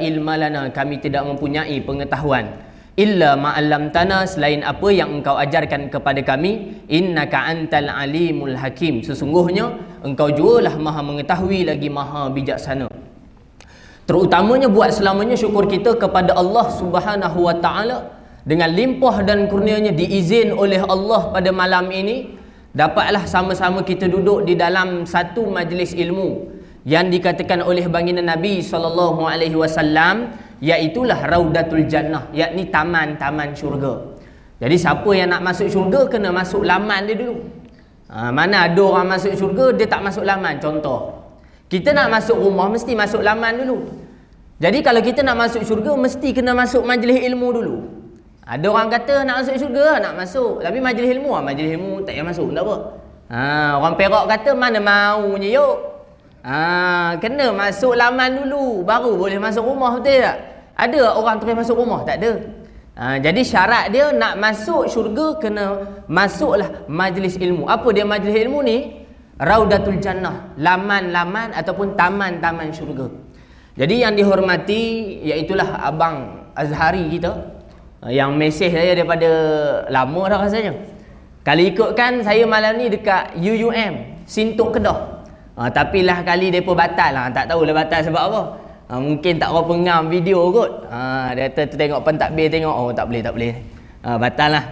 ilma lana, kami tidak mempunyai pengetahuan, illa ma 'allamtana, selain apa yang engkau ajarkan kepada kami, innaka antal alimul hakim, sesungguhnya engkau jugalah maha mengetahui lagi maha bijaksana. Terutamanya buat selamanya syukur kita kepada Allah Subhanahu wa taala, dengan limpah dan kurnianya diizin oleh Allah pada malam ini dapatlah sama-sama kita duduk di dalam satu majlis ilmu yang dikatakan oleh baginda Nabi SAW, iaitulah Raudatul Jannah, yakni taman-taman syurga. Jadi siapa yang nak masuk syurga kena masuk laman dia dulu. Mana ada orang masuk syurga dia tak masuk laman. Contoh, kita nak masuk rumah mesti masuk laman dulu. Jadi kalau kita nak masuk syurga mesti kena masuk majlis ilmu dulu. Ada orang kata nak masuk syurga, nak masuk, tapi majlis ilmu tak payah masuk, tak apa. Orang Perak kata mana maunya yuk. Kena masuk laman dulu baru boleh masuk rumah, betul tak? Ada orang terus masuk rumah? Tak ada. Jadi syarat dia nak masuk syurga kena masuklah majlis ilmu. Apa dia majlis ilmu ni? Raudatul Jannah, laman-laman ataupun taman-taman syurga. Jadi yang dihormati, iaitulah Abang Azhari kita yang mesej saya daripada lama dah rasanya. Kalau ikutkan saya malam ni dekat UUM Sintok Kedah. Tapi lah kali mereka batal lah. Tak tahulah batal sebab apa. Mungkin tak berapa ngam video kot. Dia kata tengok pentadbir, tengok. Oh tak boleh. Batal lah.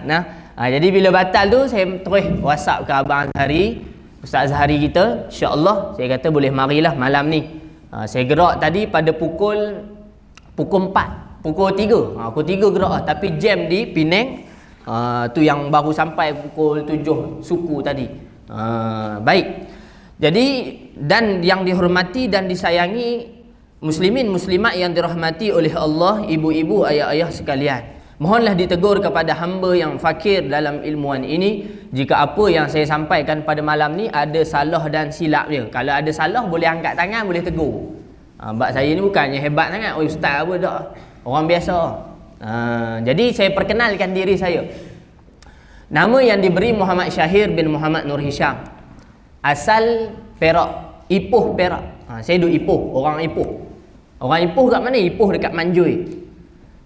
Jadi bila batal tu saya terus WhatsApp ke Abang Azhari, Ustaz Azhari kita, insya-Allah saya kata boleh marilah malam ni. Saya gerak tadi pada pukul 4, pukul 3. Pukul 3 gerak lah. Tapi jam di Penang tu yang baru sampai pukul 7 suku tadi. Baik. Jadi, dan yang dihormati dan disayangi muslimin muslimat yang dirahmati oleh Allah, ibu-ibu, ayah-ayah sekalian, mohonlah ditegur kepada hamba yang fakir dalam ilmuan ini jika apa yang saya sampaikan pada malam ni ada salah dan silap dia. Kalau ada salah boleh angkat tangan, boleh tegur. Sebab saya ni bukannya hebat sangat, ustaz apa dah, orang biasa. Jadi saya perkenalkan diri saya. Nama yang diberi Muhammad Syahir bin Muhammad Nur Hisham. Asal Perak, Ipoh Perak. Saya duduk Ipoh, orang Ipoh. Orang Ipoh kat mana? Ipoh dekat Manjui.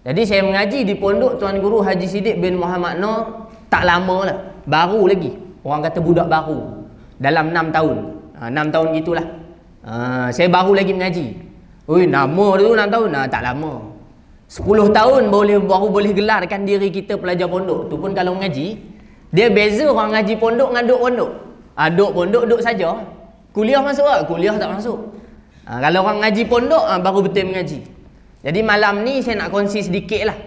Jadi saya mengaji di pondok Tuan Guru Haji Siddiq bin Muhammad Nur tak lama lah, baru lagi. Orang kata budak baru. Dalam 6 tahun. 6 tahun gitulah. Saya baru lagi mengaji. Nama tu 6 tahun. Tak lama. 10 tahun baru boleh gelarkan diri kita pelajar pondok. Tu pun kalau mengaji. Dia beza orang ngaji pondok dengan duduk pondok. Duduk pondok duduk saja. Kuliah masuk tak? Kuliah tak masuk. Kalau orang ngaji pondok baru betul mengaji. Jadi malam ni saya nak kongsi sedikit lah.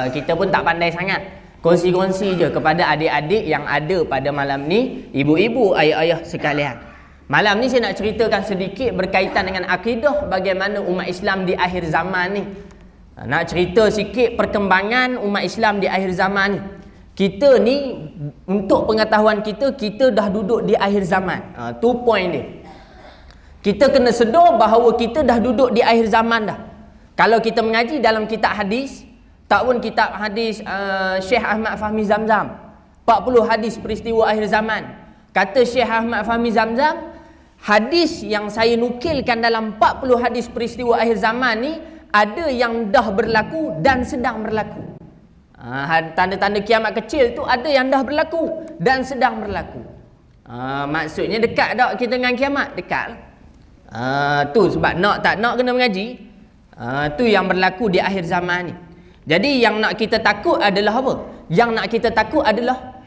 Kita pun tak pandai sangat. Kongsi-kongsi je kepada adik-adik yang ada pada malam ni, ibu-ibu, ayah-ayah sekalian. Malam ni saya nak ceritakan sedikit berkaitan dengan akidah bagaimana umat Islam di akhir zaman ni. Nak cerita sikit perkembangan umat Islam di akhir zaman ni. Kita ni, untuk pengetahuan kita, kita dah duduk di akhir zaman. Tu point dia. Kita kena sedar bahawa kita dah duduk di akhir zaman dah. Kalau kita mengaji dalam kitab hadis, tak pun kitab hadis Syekh Ahmad Fahmi Zamzam, 40 hadis peristiwa akhir zaman. Kata Syekh Ahmad Fahmi Zamzam, hadis yang saya nukilkan dalam 40 hadis peristiwa akhir zaman ni, ada yang dah berlaku dan sedang berlaku. Tanda-tanda kiamat kecil tu ada yang dah berlaku dan sedang berlaku. Maksudnya dekat tak kita dengan kiamat? Dekat lah. Tu sebab nak tak nak kena mengaji. Tu yang berlaku di akhir zaman ni. Jadi yang nak kita takut adalah apa? Yang nak kita takut adalah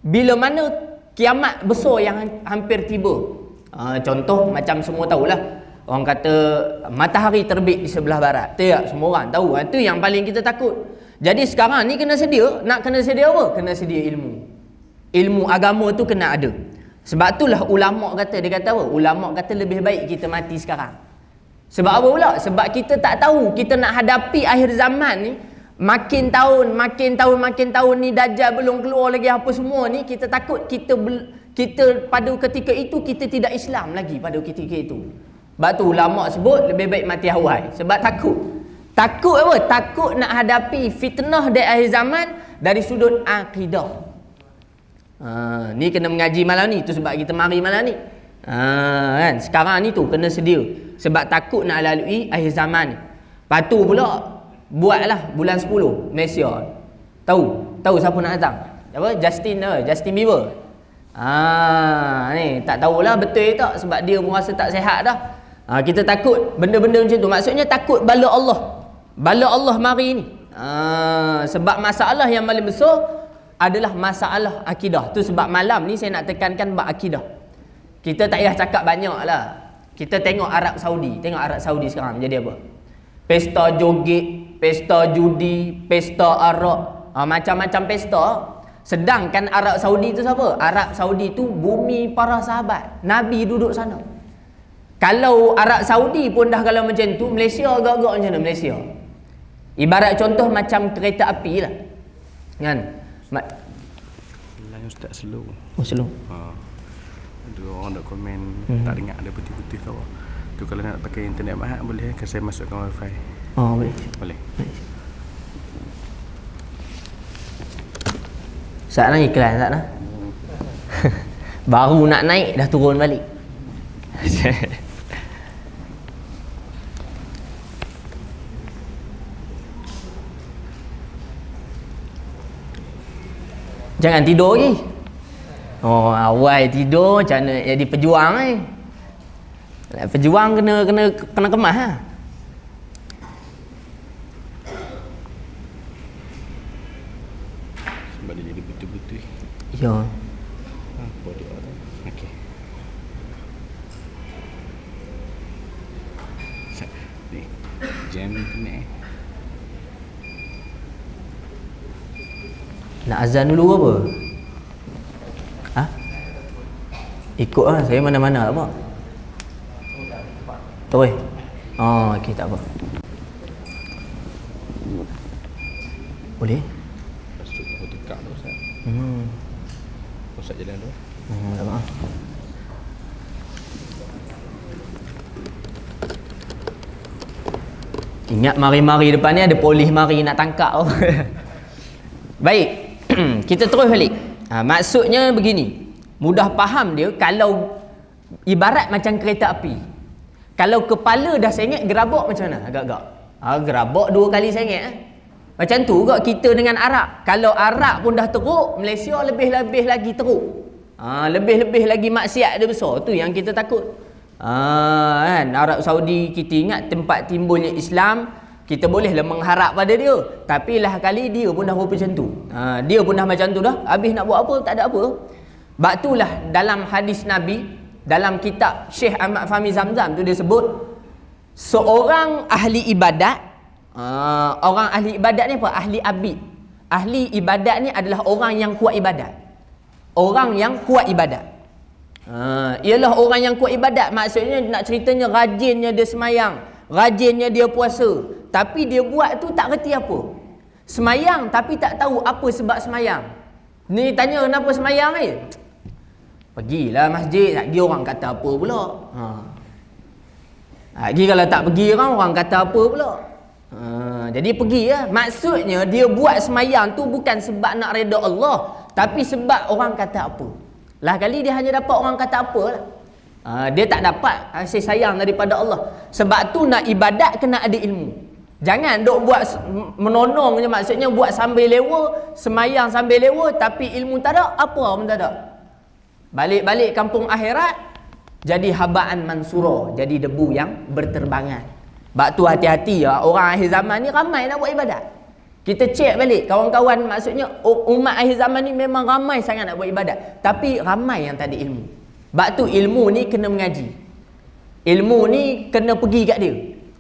bila mana kiamat besar yang hampir tiba. Contoh macam semua tahulah, orang kata matahari terbit di sebelah barat. Tak, semua orang tahu. Itu yang paling kita takut. Jadi sekarang ni kena sedia. Nak kena sedia apa? Kena sedia ilmu. Ilmu agama tu kena ada. Sebab itulah ulama' kata, dia kata apa? Ulama' kata lebih baik kita mati sekarang. Sebab apa pula? Sebab kita tak tahu kita nak hadapi akhir zaman ni. Makin tahun ni Dajjal belum keluar lagi apa semua ni. Kita takut kita pada ketika itu kita tidak Islam lagi pada ketika itu. Sebab tu ulama' sebut lebih baik mati awal. Sebab takut. Takut apa? Takut nak hadapi fitnah di akhir zaman dari sudut akidah. Ni kena mengaji malam ni. Tu sebab kita mari malam ni. Kan? Sekarang ni tu kena sedia. Sebab takut nak lalui akhir zaman ni. Patu pula buatlah bulan 10 Malaysia. Tahu siapa nak datang? Apa? Justin Bieber. Ni tak tahulah betul tak, sebab dia pun rasa tak sihat dah. Kita takut benda-benda macam tu. Maksudnya takut bala Allah. Bala Allah mari ni. Sebab masalah yang paling besar adalah masalah akidah. Tu sebab malam ni saya nak tekankan bab akidah. Kita tak payah cakap banyak lah. Kita tengok Arab Saudi. Tengok Arab Saudi sekarang jadi apa? Pesta joget, pesta judi, pesta arak, macam-macam pesta. Sedangkan Arab Saudi tu siapa? Arab Saudi tu bumi para sahabat. Nabi duduk sana. Kalau Arab Saudi pun dah kalau macam tu, Malaysia agak-agak macam mana Malaysia? Ibarat contoh macam kereta api lah. Kan? Lain Ustaz slow. Oh, slow. Ada orang nak komen tak dengar ada putih-putih kau. Tu kalau nak pakai internet mahal boleh kan saya masukkan wifi. Boleh. Boleh. Saat nak iklan tak nak? Baru nak naik dah turun balik. Jangan tidur lagi. Awal tidur macam mana jadi pejuang ni. Pejuang kena kemas ha. Sebab dia jadi putih-putih. Ya. Apa dia tu? Okey. Ni jam ni. Nak azan dulu apa? Ikut lah, saya mana-mana apa? Terus? Okey, tak apa. Boleh? Masuk aku tekak tu Ustaz. Ustaz jalan tu. Tak apa. Ingat mari-mari depan ni ada polis mari nak tangkap. Baik. Kita terus balik. Maksudnya begini. Mudah faham dia kalau ibarat macam kereta api. Kalau kepala dah sengit, gerabak macam mana? Agak-agak. Gerabak 2 kali sengit. Macam tu juga kita dengan Arab. Kalau Arab pun dah teruk, Malaysia lebih-lebih lagi teruk. Lebih-lebih lagi maksiat dia besar. Tu yang kita takut. Kan? Arab Saudi, kita ingat tempat timbulnya Islam, kita bolehlah mengharap pada dia. Tapi lah kali dia pun dah buat macam tu. Dia pun dah macam tu dah. Habis nak buat apa? Tak ada apa. Sebab itulah dalam hadis Nabi, dalam kitab Syekh Ahmad Fahmi Zamzam tu dia sebut, seorang ahli ibadat, orang ahli ibadat ni apa? Ahli abid. Ahli ibadat ni adalah orang yang kuat ibadat. Orang yang kuat ibadat. Ialah orang yang kuat ibadat. Maksudnya nak ceritanya rajinnya dia semayang, rajinnya dia puasa, tapi dia buat tu tak reti apa. Semayang tapi tak tahu apa sebab semayang. Ni tanya kenapa semayang ni? Pergilah masjid, lagi orang kata apa pula. Lagi kalau tak pergi orang kata apa pula. Jadi pergi lah. Maksudnya dia buat semayang tu bukan sebab nak reda Allah, tapi sebab orang kata apa. Lah kali dia hanya dapat orang kata apa lah. Dia tak dapat kasih sayang daripada Allah. Sebab tu nak ibadat kena ada ilmu. Jangan duk buat menonong je, maksudnya buat sambil lewa, semayang sambil lewa, tapi ilmu tak ada, apa pun tak ada. Balik-balik kampung akhirat jadi habaan mansura, jadi debu yang berterbangan. Sebab tu hati-hati ya, orang akhir zaman ni ramai nak buat ibadat. Kita cek balik kawan-kawan, maksudnya umat akhir zaman ni memang ramai sangat nak buat ibadat, tapi ramai yang tak ada ilmu. Sebab tu ilmu ni kena mengaji. Ilmu ni kena pergi kat dia.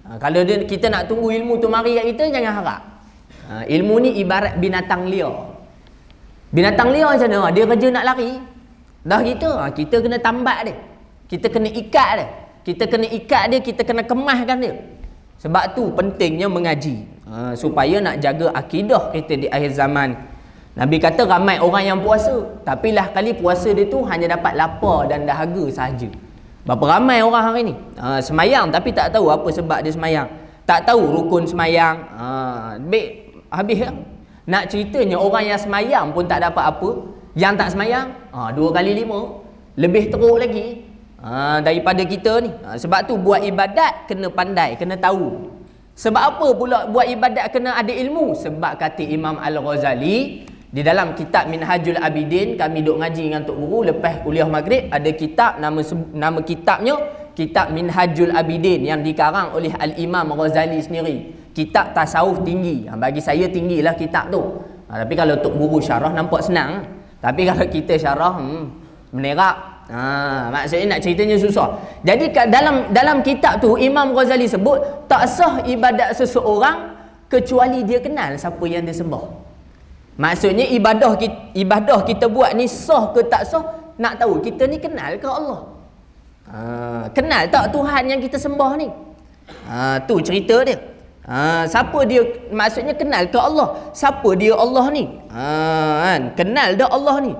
Kalau kita nak tunggu ilmu tu mari kat kita, jangan harap. Ilmu ni ibarat binatang liar. Binatang liar macam mana? Dia kerja nak lari. Dah gitu, kita kena tambat dia. Kita kena ikat dia. Kita kena ikat dia, kita kena kemaskan dia. Sebab tu pentingnya mengaji. Supaya nak jaga akidah kita di akhir zaman. Nabi kata ramai orang yang puasa, tapi lah kali puasa dia tu hanya dapat lapar dan dahaga sahaja. Berapa ramai orang hari ni semayang tapi tak tahu apa sebab dia semayang, tak tahu rukun semayang. Habis lah. Nak ceritanya orang yang semayang pun tak dapat apa, yang tak semayang 2 kali 5 lebih teruk lagi daripada kita ni. Sebab tu buat ibadat kena pandai, kena tahu. Sebab apa pula buat ibadat kena ada ilmu? Sebab kata Imam Al-Ghazali di dalam kitab Minhajul Abidin, kami duk ngaji dengan Tok Guru lepas kuliah maghrib, ada kitab nama kitabnya kitab Minhajul Abidin yang dikarang oleh Al-Imam Ghazali sendiri. Kitab tasawuf tinggi. Bagi saya tinggilah kitab tu. Tapi kalau Tok Guru syarah nampak senang. Tapi kalau kita syarah menerak. Maksudnya nak ceritanya susah. Jadi dalam kitab tu Imam Ghazali sebut tak sah ibadat seseorang kecuali dia kenal siapa yang dia sembah. Maksudnya ibadah kita buat ni sah ke tak sah, nak tahu kita ni kenal ke Allah. Kenal tak Tuhan yang kita sembah ni? Tu cerita dia. Siapa dia, maksudnya kenal ke Allah. Siapa dia Allah ni? Kenal dah Allah ni.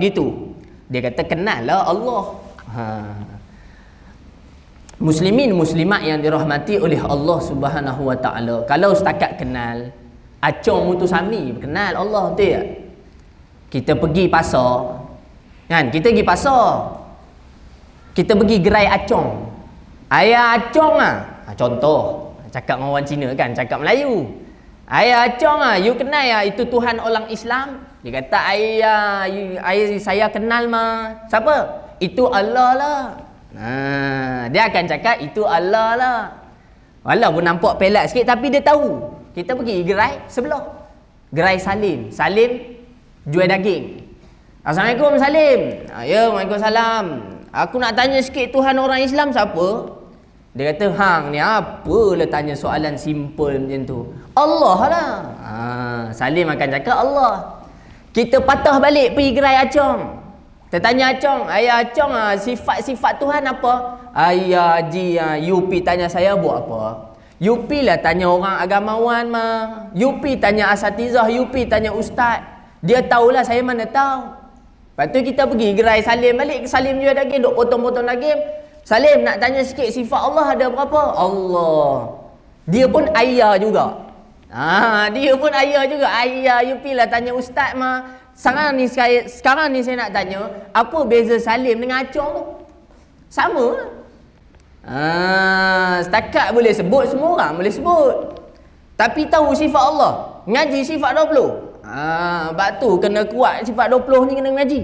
Gitu. Dia kata kenal lah Allah. Muslimin muslimat yang dirahmati oleh Allah Subhanahu wa taala. Kalau setakat kenal, acong mutu sami kenal Allah, betul tak? Kita pergi pasar. Kan, kita pergi pasar. Kita pergi gerai acong. Ayah acong contoh, cakap dengan orang Cina kan, cakap Melayu. Ayah acong you kenal itu Tuhan orang Islam? Dia kata ayah saya kenal mah. Siapa? Itu Allah lah. Dia akan cakap itu Allah lah. Walaupun nampak pelat sikit tapi dia tahu. Kita pergi gerai sebelah. Gerai Salim. Salim jual daging. Assalamualaikum Salim. Ya, Waalaikumsalam. Aku nak tanya sikit Tuhan orang Islam siapa? Dia kata, hang ni apalah tanya soalan simple macam tu. Allah lah. Salim akan cakap Allah. Kita patah balik pergi gerai acong. Kita tanya acong, ayah acong sifat-sifat Tuhan apa? Ayah Haji, you pi tanya saya buat apa? You pi lah tanya orang agamawan mah. You pi tanya asatizah, you pi tanya ustaz. Dia tahulah, saya mana tahu. Lepas tu kita pergi gerai Salim balik. Salim jual daging, duk potong-potong daging. Salim nak tanya sikit sifat Allah ada berapa? Allah. Dia pun ayah juga. Dia pun ayah juga. Ayah, you pilah tanya ustaz mah. Sekarang ni saya nak tanya, apa beza Salim dengan acong tu? Sama. Setakat boleh sebut, semua orang boleh sebut. Tapi tahu sifat Allah. Ngaji sifat 20. Sebab tu kena kuat sifat 20 ni kena ngaji.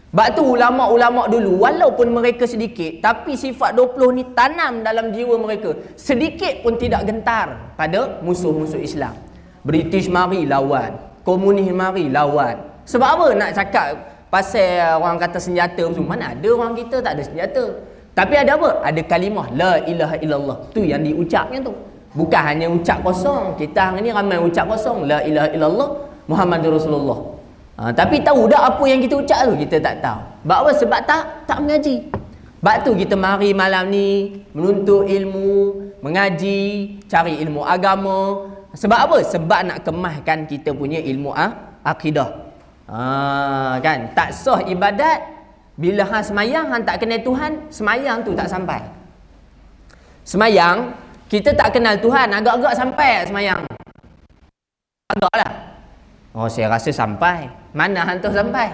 Sebab tu ulama-ulama dulu walaupun mereka sedikit, tapi sifat 20 ni tanam dalam jiwa mereka. Sedikit pun tidak gentar pada musuh-musuh Islam. British mari lawan, komunis mari lawan. Sebab apa nak cakap pasal orang kata senjata tu? Mana ada orang kita tak ada senjata. Tapi ada apa? Ada kalimah la ilaha illallah. Tu yang diucapnya tu. Bukan hanya ucap kosong. Kita hari ni ramai ucap kosong la ilaha illallah Muhammadur Rasulullah. Tapi tahu dah apa yang kita ucap tu? Kita tak tahu. Sebab apa? Sebab tak mengaji. Sebab tu kita mari malam ni menuntut ilmu, mengaji, cari ilmu agama. Sebab apa? Sebab nak kemaskan kita punya ilmu akidah. Kan? Tak sah ibadat bila hang semayang hang tak kenal Tuhan, semayang tu tak sampai. Semayang kita tak kenal Tuhan, agak-agak sampai semayang. Agaklah. Saya rasa sampai. Mana hantu sampai?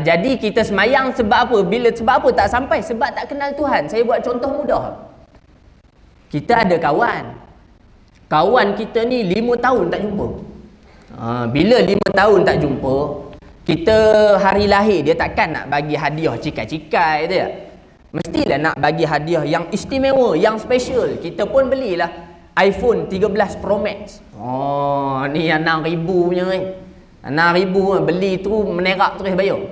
Jadi kita semayang sebab apa? Sebab apa tak sampai? Sebab tak kenal Tuhan. Saya buat contoh mudah. Kita ada kawan. Kawan kita ni 5 tahun tak jumpa. Bila 5 tahun tak jumpa, kita hari lahir dia takkan nak bagi hadiah cikai-cikai tu ya. Mestilah nak bagi hadiah yang istimewa, yang special. Kita pun belilah iPhone 13 Pro Max. Ni yang 6,000 punya ni. 6,000 beli tu menerak terus bayar.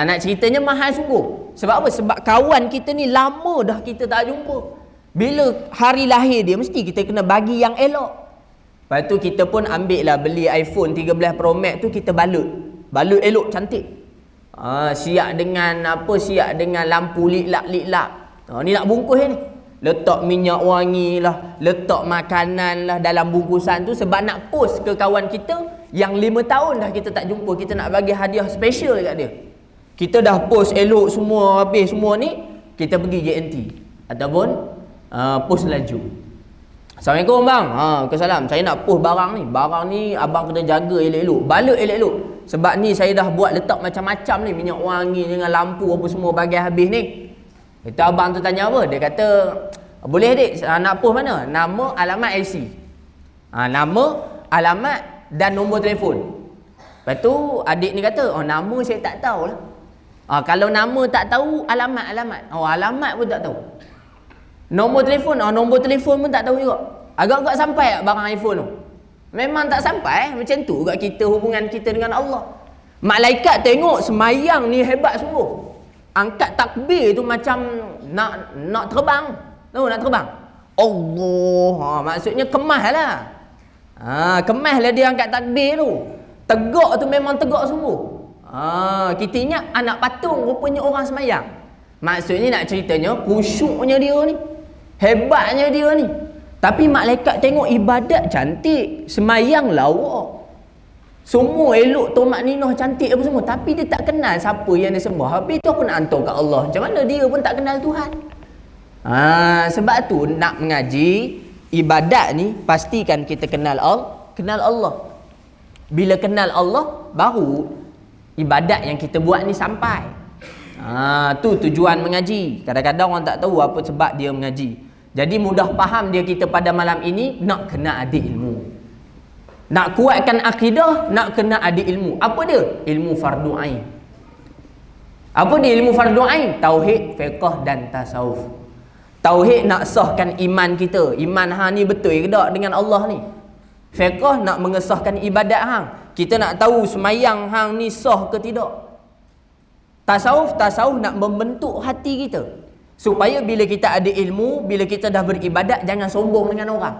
Nak ceritanya mahal sungguh. Sebab apa? Sebab kawan kita ni lama dah kita tak jumpa. Bila hari lahir dia mesti kita kena bagi yang elok. Lepas tu kita pun ambil lah beli iPhone 13 Pro Max tu, kita balut. Balut elok cantik. Siap dengan apa? Siap dengan lampu liklak-liklak. Ni nak bungkus ni. Letak minyak wangi lah, letak makanan lah dalam bungkusan tu sebab nak post ke kawan kita yang 5 tahun dah kita tak jumpa. Kita nak bagi hadiah special dekat dia. Kita dah post elok semua, habis semua ni, kita pergi JNT ataupun post laju. Assalamualaikum bang. Waalaikumsalam. Saya nak post barang ni. Barang ni abang kena jaga elok-elok. Balut elok-elok. Sebab ni saya dah buat letak macam-macam ni, minyak wangi dengan lampu apa semua bagi habis ni. Kita abang tu tanya apa? Dia kata, Boleh adik, nak post mana? Nama, alamat, IC. Nama, alamat dan nombor telefon. Lepas tu adik ni kata, nama saya tak tahu lah. Kalau nama tak tahu, alamat. Alamat pun tak tahu. Nombor telefon pun tak tahu juga. Agak-agak sampai tak barang iPhone tu? Memang tak sampai. Macam tu juga kita, hubungan kita dengan Allah. Malaikat tengok semayang ni hebat sungguh. Angkat takbir tu macam nak terbang. Tahu nak terbang? Allah. Maksudnya kemas lah. Kemas lah dia angkat takbir tu. Tegak tu memang tegak sungguh. Kita ingat anak patung rupanya orang semayang. Maksudnya nak ceritanya khusyuknya dia ni, hebatnya dia ni. Tapi malaikat tengok ibadat cantik, semayang lawak, semua elok, tomak ninah cantik apa semua, tapi dia tak kenal siapa yang dia sembah. Habis tu aku nak hantar kat Allah. Macam mana dia pun tak kenal Tuhan? Sebab tu nak mengaji ibadat ni, pastikan kita kenal Allah. Bila kenal Allah, baru ibadat yang kita buat ni sampai. Tu tujuan mengaji. Kadang-kadang orang tak tahu apa sebab dia mengaji. Jadi mudah faham dia kita pada malam ini, nak kena ada ilmu. Nak kuatkan akidah, nak kena ada ilmu. Apa dia? Ilmu fardu ain. Apa dia ilmu fardu ain? Tauhid, fiqh dan tasawuf. Tauhid nak sahkan iman kita. Iman hang ni betul ke tak dengan Allah ni? Fiqh nak mengesahkan ibadat hang. Kita nak tahu semayang hang ni sah ke tidak. Tasawuf nak membentuk hati kita, supaya bila kita ada ilmu, bila kita dah beribadat, jangan sombong dengan orang.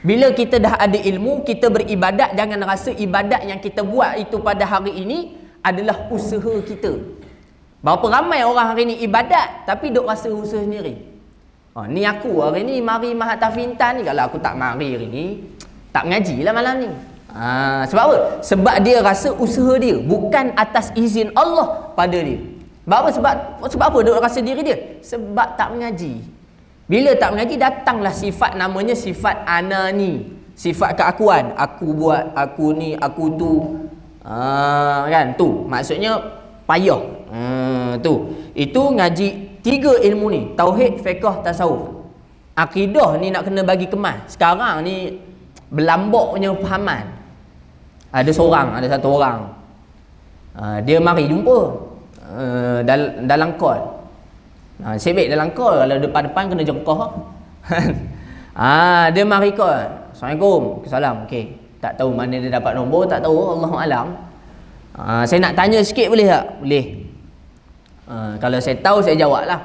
Bila kita dah ada ilmu, kita beribadat, jangan rasa ibadat yang kita buat itu pada hari ini adalah usaha kita. Berapa ramai orang hari ini ibadat tapi duk rasa usaha sendiri. Ni aku hari ni mari Mahat Tafintan ni, kalau aku tak mari hari ni, tak mengaji lah malam ni. Sebab apa? Sebab dia rasa usaha dia bukan atas izin Allah pada dia. Sebab apa dia rasa diri dia? Sebab tak mengaji. Bila tak mengaji, datanglah sifat namanya sifat anani, sifat keakuan. Aku buat, aku ni, aku tu. Kan? Tu maksudnya payah. Tu. Itu ngaji 3 ilmu ni, tauhid, fiqh, tasawuf. Akidah ni nak kena bagi kemas. Sekarang ni berlambaknya fahaman. Ada satu orang, dia mari jumpa dalam call. Sebab dalam call, kalau depan-depan kena jengkah. Dia mari call. Assalamualaikum. Salam. Okey. Tak tahu mana dia dapat nombor, tak tahu, Allahu alam. Saya nak tanya sikit boleh tak? Boleh. Kalau saya tahu saya jawablah.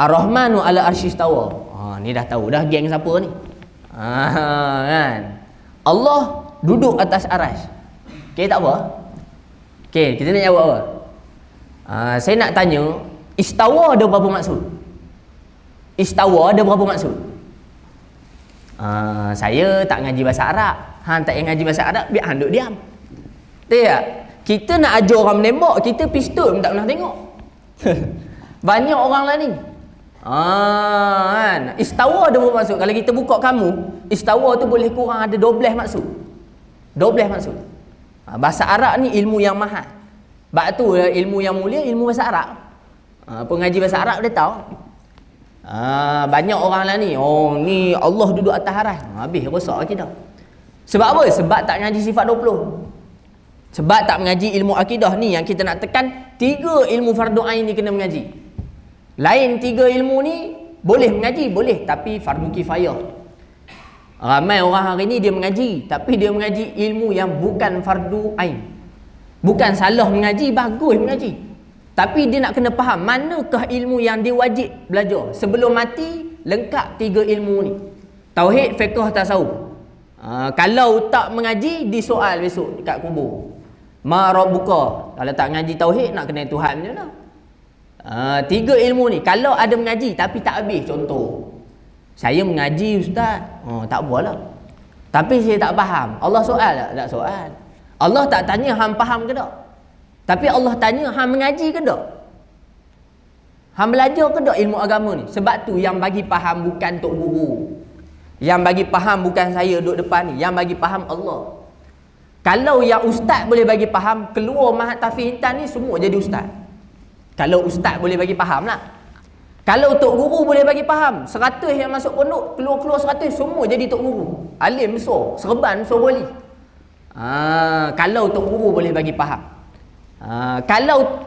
Ar-Rahmanu ala arsy istawa. Ni dah tahu dah geng siapa ni. Kan? Allah duduk atas aras. Okey, tak apa. Okey, kita nak jawab apa? Saya nak tanya, istawa ada berapa maksud? Istawa ada berapa maksud? Saya tak ngaji bahasa Arab. Hang tak ngaji bahasa Arab, biar hang duduk diam. Betul tak? Kita nak ajar orang menembak, kita pistol pun tak pernah tengok. Banyak orang lah ni. Kan? Istawa ada berapa maksud? Kalau kita buka kamu, istawa tu boleh kurang ada 12 maksud. 12 maksud. Bahasa Arab ni ilmu yang mahal. Sebab tu ilmu yang mulia, ilmu bahasa Arab. Pengaji bahasa Arab dia tahu. Banyak orang lah ni, ni Allah duduk atas aras. Habis rosak kita. Sebab apa? Sebab tak ngaji sifat 20. Sebab tak mengaji ilmu akidah ni yang kita nak tekan. 3 ilmu fardu ain ni kena mengaji. Lain 3 ilmu ni boleh mengaji, boleh, tapi fardu kifayah. Ramai orang hari ni dia mengaji, tapi dia mengaji ilmu yang bukan fardu ain. Bukan salah mengaji, bagus mengaji, tapi dia nak kena faham manakah ilmu yang dia wajib belajar. Sebelum mati, lengkap 3 ilmu ni. Tauhid, fiqh, tasawuf. Kalau tak mengaji, disoal besok dekat kubur. Ma rabbuka. Kalau tak mengaji tauhid, nak kena Tuhan je lah. 3 ilmu ni kalau ada mengaji tapi tak habis. Contoh, saya mengaji ustaz, tak apalah, tapi saya tak faham. Allah soal tak? Tak soal. Allah tak tanya hang faham ke tak, tapi Allah tanya hang mengaji ke tak, hang belajar ke tak ilmu agama ni. Sebab tu yang bagi faham bukan tok guru, yang bagi faham bukan saya duduk depan ni, yang bagi faham Allah. Kalau yang ustaz boleh bagi faham, keluar Mahat Tafi Intan ni semua jadi ustaz. Kalau ustaz boleh bagi faham lah. Kalau tok guru boleh bagi faham, 100 yang masuk pondok, keluar-keluar 100 semua jadi tok guru. Alim besar, serban besar boleh. Kalau tok guru boleh bagi faham.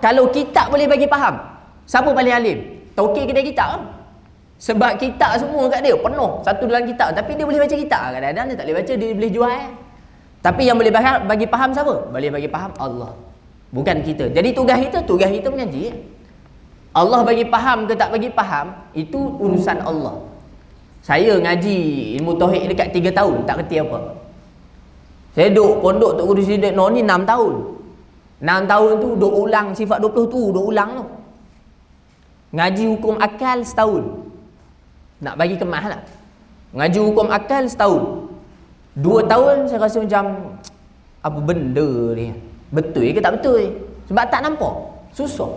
Kalau kitab boleh bagi faham, siapa paling alim? Taukil kedai kitab kan? Sebab kitab semua kat dia penuh, satu dalam kitab, tapi dia boleh baca kitab. Kadang-kadang dia tak boleh baca, dia boleh jual. Tapi yang boleh bagi faham siapa? Boleh bagi faham Allah, bukan kita. Jadi tugas kita mengaji. Allah bagi faham ke tak bagi faham, itu urusan Allah. Saya ngaji ilmu tauhid dekat 3 tahun, tak kerti apa. Saya duduk pondok Tok Guru Siddiq Noor ni 6 tahun. 6 tahun tu duk ulang sifat 20 tu, duk ulang tu. Ngaji hukum akal setahun. Nak bagi kemas lah. Ngaji hukum akal setahun. 2 tahun saya rasa macam apa benda ni. Betul ke tak betul? Sebab tak nampak. Susah.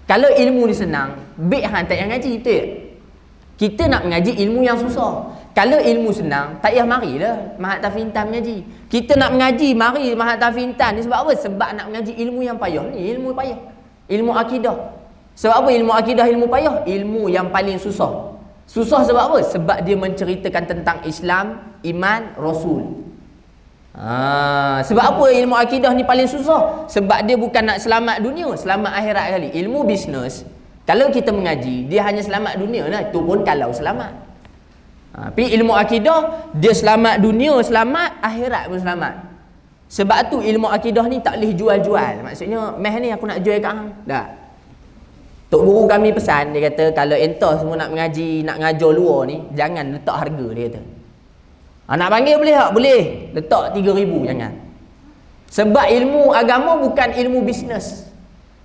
Kalau ilmu ni senang, baik hang tak payah ngaji, betul tak? Kita nak mengaji ilmu yang susah. Kalau ilmu senang, tak payah marilah Mahat Tafintan mengaji. Kita nak mengaji, mari Mahat Tafintan ni sebab apa? Sebab nak mengaji ilmu yang payah ni, ilmu payah. Ilmu akidah. Sebab apa ilmu akidah ilmu payah? Ilmu yang paling susah. Susah sebab apa? Sebab dia menceritakan tentang Islam, iman, Rasul. Sebab apa ilmu akidah ni paling susah? Sebab dia bukan nak selamat dunia, selamat akhirat kali. Ilmu bisnes, kalau kita mengaji, dia hanya selamat dunia lah. Itu pun kalau selamat. Tapi ilmu akidah, dia selamat dunia, selamat, akhirat pun selamat. Sebab tu ilmu akidah ni tak boleh jual-jual. Maksudnya, meh ni aku nak jual kat hang. Tak. Tok Guru kami pesan, dia kata, kalau entah semua nak mengaji, nak ngajar luar ni, jangan letak harga, dia kata. Nak panggil boleh tak? Boleh. Letak 3,000 jangan. Sebab ilmu agama bukan ilmu bisnes.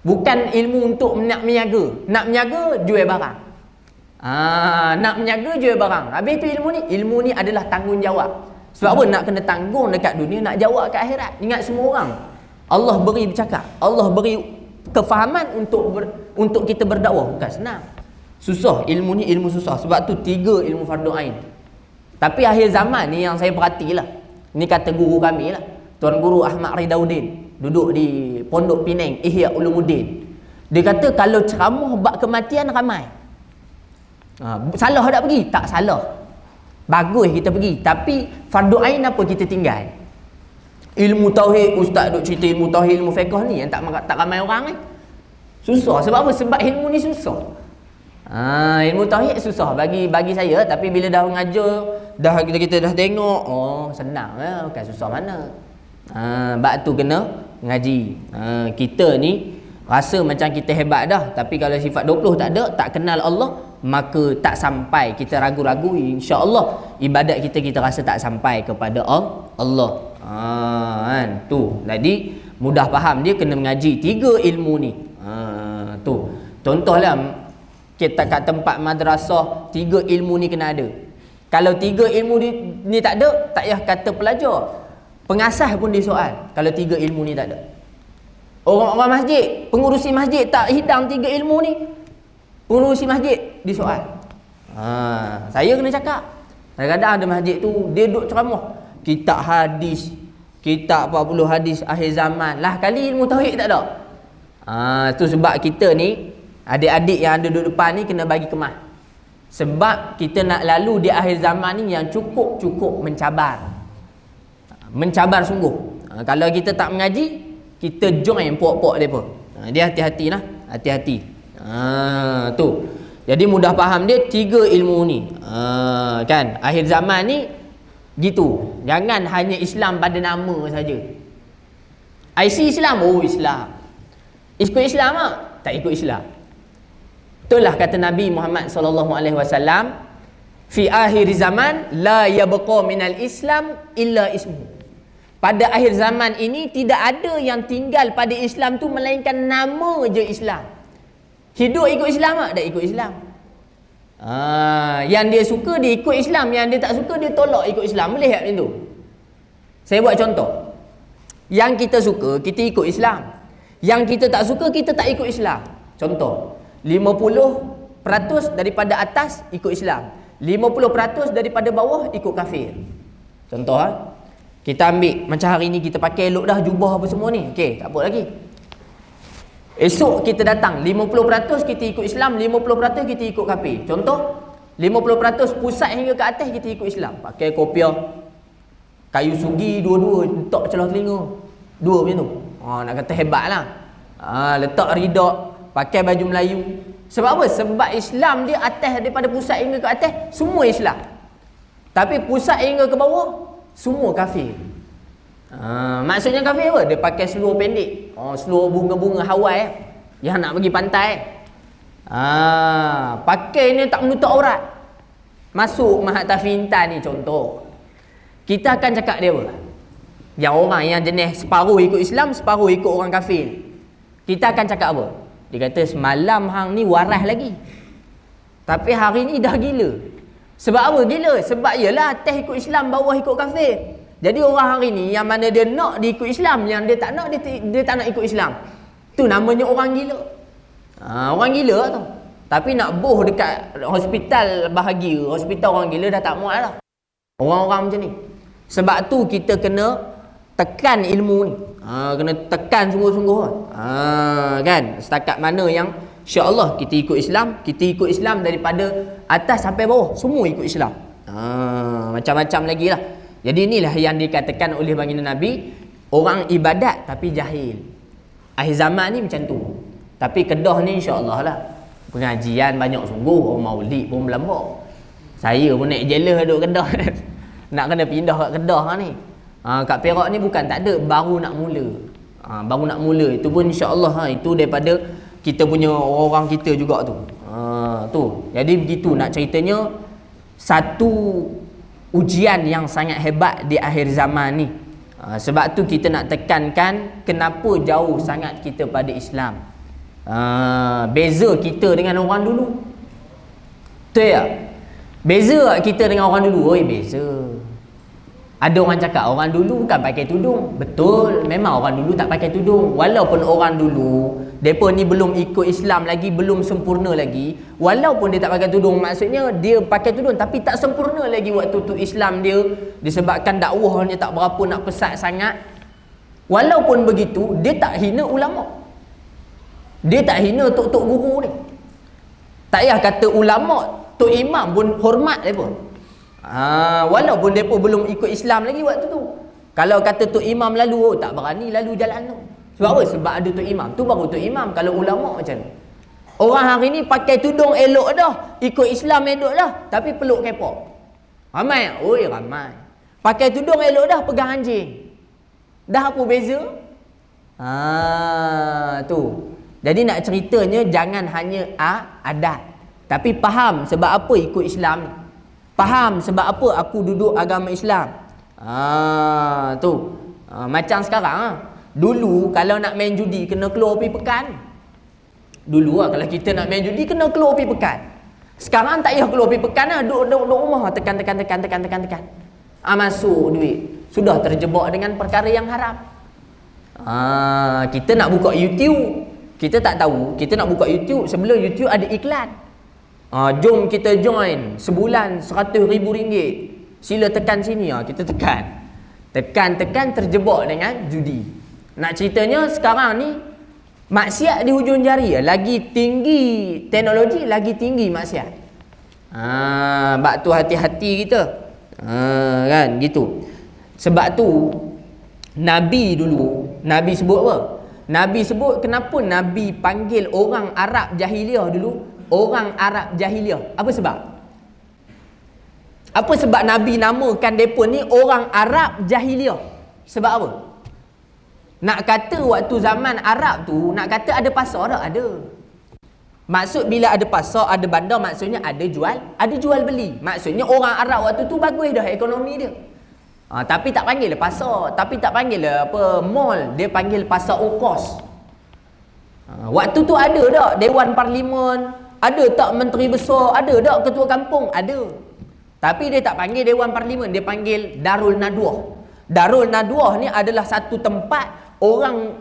Bukan ilmu untuk nak meniaga. Nak meniaga, jual barang. Nak meniaga, jual barang. Habis tu ilmu ni adalah tanggungjawab. Sebab apa? Nak kena tanggung dekat dunia, nak jawab kat akhirat. Ingat semua orang, Allah beri bercakap. Allah beri kefahaman untuk kita berdakwah. Bukan senang. Susah. Ilmu ni ilmu susah. Sebab tu 3 ilmu fardu ain. Tapi akhir zaman ni yang saya perhatilah. Ni kata guru kami lah. Tuan Guru Ahmad Ridauddin. Duduk di Pondok Penang, Ihya Ulumuddin. Dia kata kalau ceramah bab kematian ramai. Salah tak pergi? Tak salah. Bagus kita pergi. Tapi fardu ain apa kita tinggal? Ilmu tauhid, ustaz duk cerita ilmu tauhid, ilmu fiqh ni yang tak ramai orang ni. Susah. Sebab apa? Sebab ilmu ni susah. Ilmu tauhid susah bagi saya, tapi bila dah mengajar, kita dah tengok, oh senang lah, bukan susah mana. Bab tu kena ngaji. Kita ni rasa macam kita hebat dah, tapi kalau sifat 20 tak ada, tak kenal Allah, maka tak sampai. Kita ragu-ragu, insya-Allah ibadat kita rasa tak sampai kepada Allah. Tu. Jadi mudah faham, dia kena mengaji 3 ilmu ni. Tu. Contohlah kita kat tempat madrasah, 3 ilmu ni kena ada. Kalau 3 ilmu ni tak ada, tak payah kata pelajar, pengasas pun disoal. Kalau 3 ilmu ni tak ada, orang-orang masjid, pengurusi masjid tak hidang 3 ilmu ni, pengurusi masjid disoal. Saya kena cakap, kadang-kadang ada masjid tu dia duduk ceramah kitab hadis, kitab 40 hadis akhir zaman, lah kali ilmu tauhid tak ada. Tu sebab kita ni, adik-adik yang ada duduk depan ni kena bagi kemas. Sebab kita nak lalu di akhir zaman ni yang cukup mencabar. Mencabar sungguh. Kalau kita tak mengaji, kita join pok-pok mereka. Dia hati-hati lah. Hati-hati. Tu. Jadi mudah faham dia 3 ilmu ni. Kan? Akhir zaman ni gitu. Jangan hanya Islam pada nama saja. IC Islam, oh Islam. Ikut Islam tak? Tak ikut Islam. Itulah kata Nabi Muhammad sallallahu alaihi wasallam, fi akhir zaman la yabqa minal Islam illa ismu. Pada akhir zaman ini tidak ada yang tinggal pada Islam tu melainkan nama je Islam. Hidup ikut Islam tak? Tak ikut Islam. Yang dia suka dia ikut Islam, yang dia tak suka dia tolak ikut Islam. Boleh tak macam tu? Saya buat contoh. Yang kita suka kita ikut Islam, yang kita tak suka kita tak ikut Islam. Contoh, 50% daripada atas ikut Islam, 50% daripada bawah ikut kafir. Contoh kita ambil macam hari ni kita pakai elok dah jubah apa semua ni. Okey, tak apa lagi. Esok kita datang 50% kita ikut Islam, 50% kita ikut kafir. Contoh 50% pusat hingga ke atas kita ikut Islam. Pakai kopiah kayu sugi dua-dua letak celah telinga. Dua macam tu. Nak kata hebat lah. Letak ridak, pakai baju Melayu. Sebab apa? Sebab Islam dia atas daripada pusat hingga ke atas semua Islam. Tapi pusat hingga ke bawah semua kafir. Maksudnya kafir apa? Dia pakai seluar pendek. Seluar bunga-bunga Hawaii yang nak pergi pantai. Pakai ni tak menutup aurat. Masuk Mahat Tafi Intan ni contoh. Kita akan cakap dia apa? Yang orang yang jenis separuh ikut Islam, separuh ikut orang kafir. Kita akan cakap apa? Dia kata semalam hang ni waras lagi. Tapi hari ni dah gila. Sebab apa gila? Sebab ialah atas ikut Islam, bawah ikut kafir. Jadi orang hari ni yang mana dia nak dia ikut Islam, yang dia tak nak dia tak nak ikut Islam. Tu namanya orang gila. Orang gila tu. Tapi nak boh dekat hospital bahagia, hospital orang gila dah tak muat dah. Orang-orang macam ni. Sebab tu kita kena tekan ilmu ni. Kena tekan sungguh-sungguh. Kan? Setakat mana yang insya-Allah kita ikut Islam daripada atas sampai bawah, semua ikut Islam. Macam-macam lagi lah. Jadi inilah yang dikatakan oleh baginda Nabi, orang ibadat tapi jahil. Akhir zaman ni macam tu. Tapi Kedah ni insya-Allah lah. Pengajian banyak sungguh, orang maulid pun berlambak. Saya pun naik jealous duduk Kedah. Nak kena pindah kat Kedah ni. Kat Perak ni bukan tak ada, baru nak mula. Baru nak mula. Itu pun insya-Allah itu daripada kita punya orang kita juga tu. Tu. Jadi begitu nak ceritanya, satu ujian yang sangat hebat di akhir zaman ni. Sebab tu kita nak tekankan kenapa jauh sangat kita pada Islam. Beza kita dengan orang dulu. Betul tak? Beza kita dengan orang dulu? Beza. Ada orang cakap orang dulu bukan pakai tudung. Betul, memang orang dulu tak pakai tudung. Walaupun orang dulu depa ni belum ikut Islam lagi, belum sempurna lagi. Walaupun dia tak pakai tudung, maksudnya dia pakai tudung tapi tak sempurna lagi waktu tu Islam dia, disebabkan dakwahnya tak berapa nak pesat sangat. Walaupun begitu, dia tak hina ulama. Dia tak hina tok-tok guru ni. Tak payah kata ulama, tok imam pun hormat depa. Walaupun mereka belum ikut Islam lagi waktu tu. Kalau kata tok imam lalu, tak berani lalu jalan tu. Sebab apa? Sebab ada tok imam. Tu baru tok imam. Kalau ulama macam ni, orang hari ni pakai tudung elok dah, ikut Islam elok dah, tapi peluk K-pop. Ramai? Ramai. Pakai tudung elok dah, pegang anjing. Dah apa beza? Tu. Jadi nak ceritanya jangan hanya adat, tapi faham sebab apa ikut Islam ni. Faham sebab apa aku duduk agama Islam. Tu. Macam sekarang dulu kalau nak main judi kena keluar pergi pekan. Dulu kalau kita nak main judi kena keluar pergi pekan. Sekarang tak payah keluar pergi pekan lah, duduk rumah tekan. Masuk duit. Sudah terjebak dengan perkara yang haram. Kita nak buka YouTube, kita tak tahu, kita nak buka YouTube, sebelum YouTube ada iklan. Jom kita join sebulan RM100,000. Sila tekan sini. Kita tekan terjebak dengan judi. Nak ceritanya sekarang ni maksiat di hujung jari. Lagi tinggi teknologi, lagi tinggi maksiat. Bab tu hati-hati kita. Kan gitu. Sebab tu Nabi dulu, Nabi sebut apa? Nabi sebut kenapa Nabi panggil orang Arab jahiliah dulu orang Arab jahiliah. Apa sebab? Apa sebab Nabi namakan mereka ni orang Arab jahiliah? Sebab apa? Nak kata waktu zaman Arab tu, nak kata ada pasar tak? Ada. Maksud bila ada pasar, ada bandar, maksudnya ada jual beli. Maksudnya orang Arab waktu tu bagus dah ekonomi dia. Tapi tak panggil pasar, tapi tak panggil mall, dia panggil pasar Ukos. Waktu tu ada tak Dewan Parlimen? Ada tak menteri besar? Ada tak ketua kampung? Ada. Tapi dia tak panggil Dewan Parlimen, dia panggil Darul Nadwah. Darul Nadwah ni adalah satu tempat orang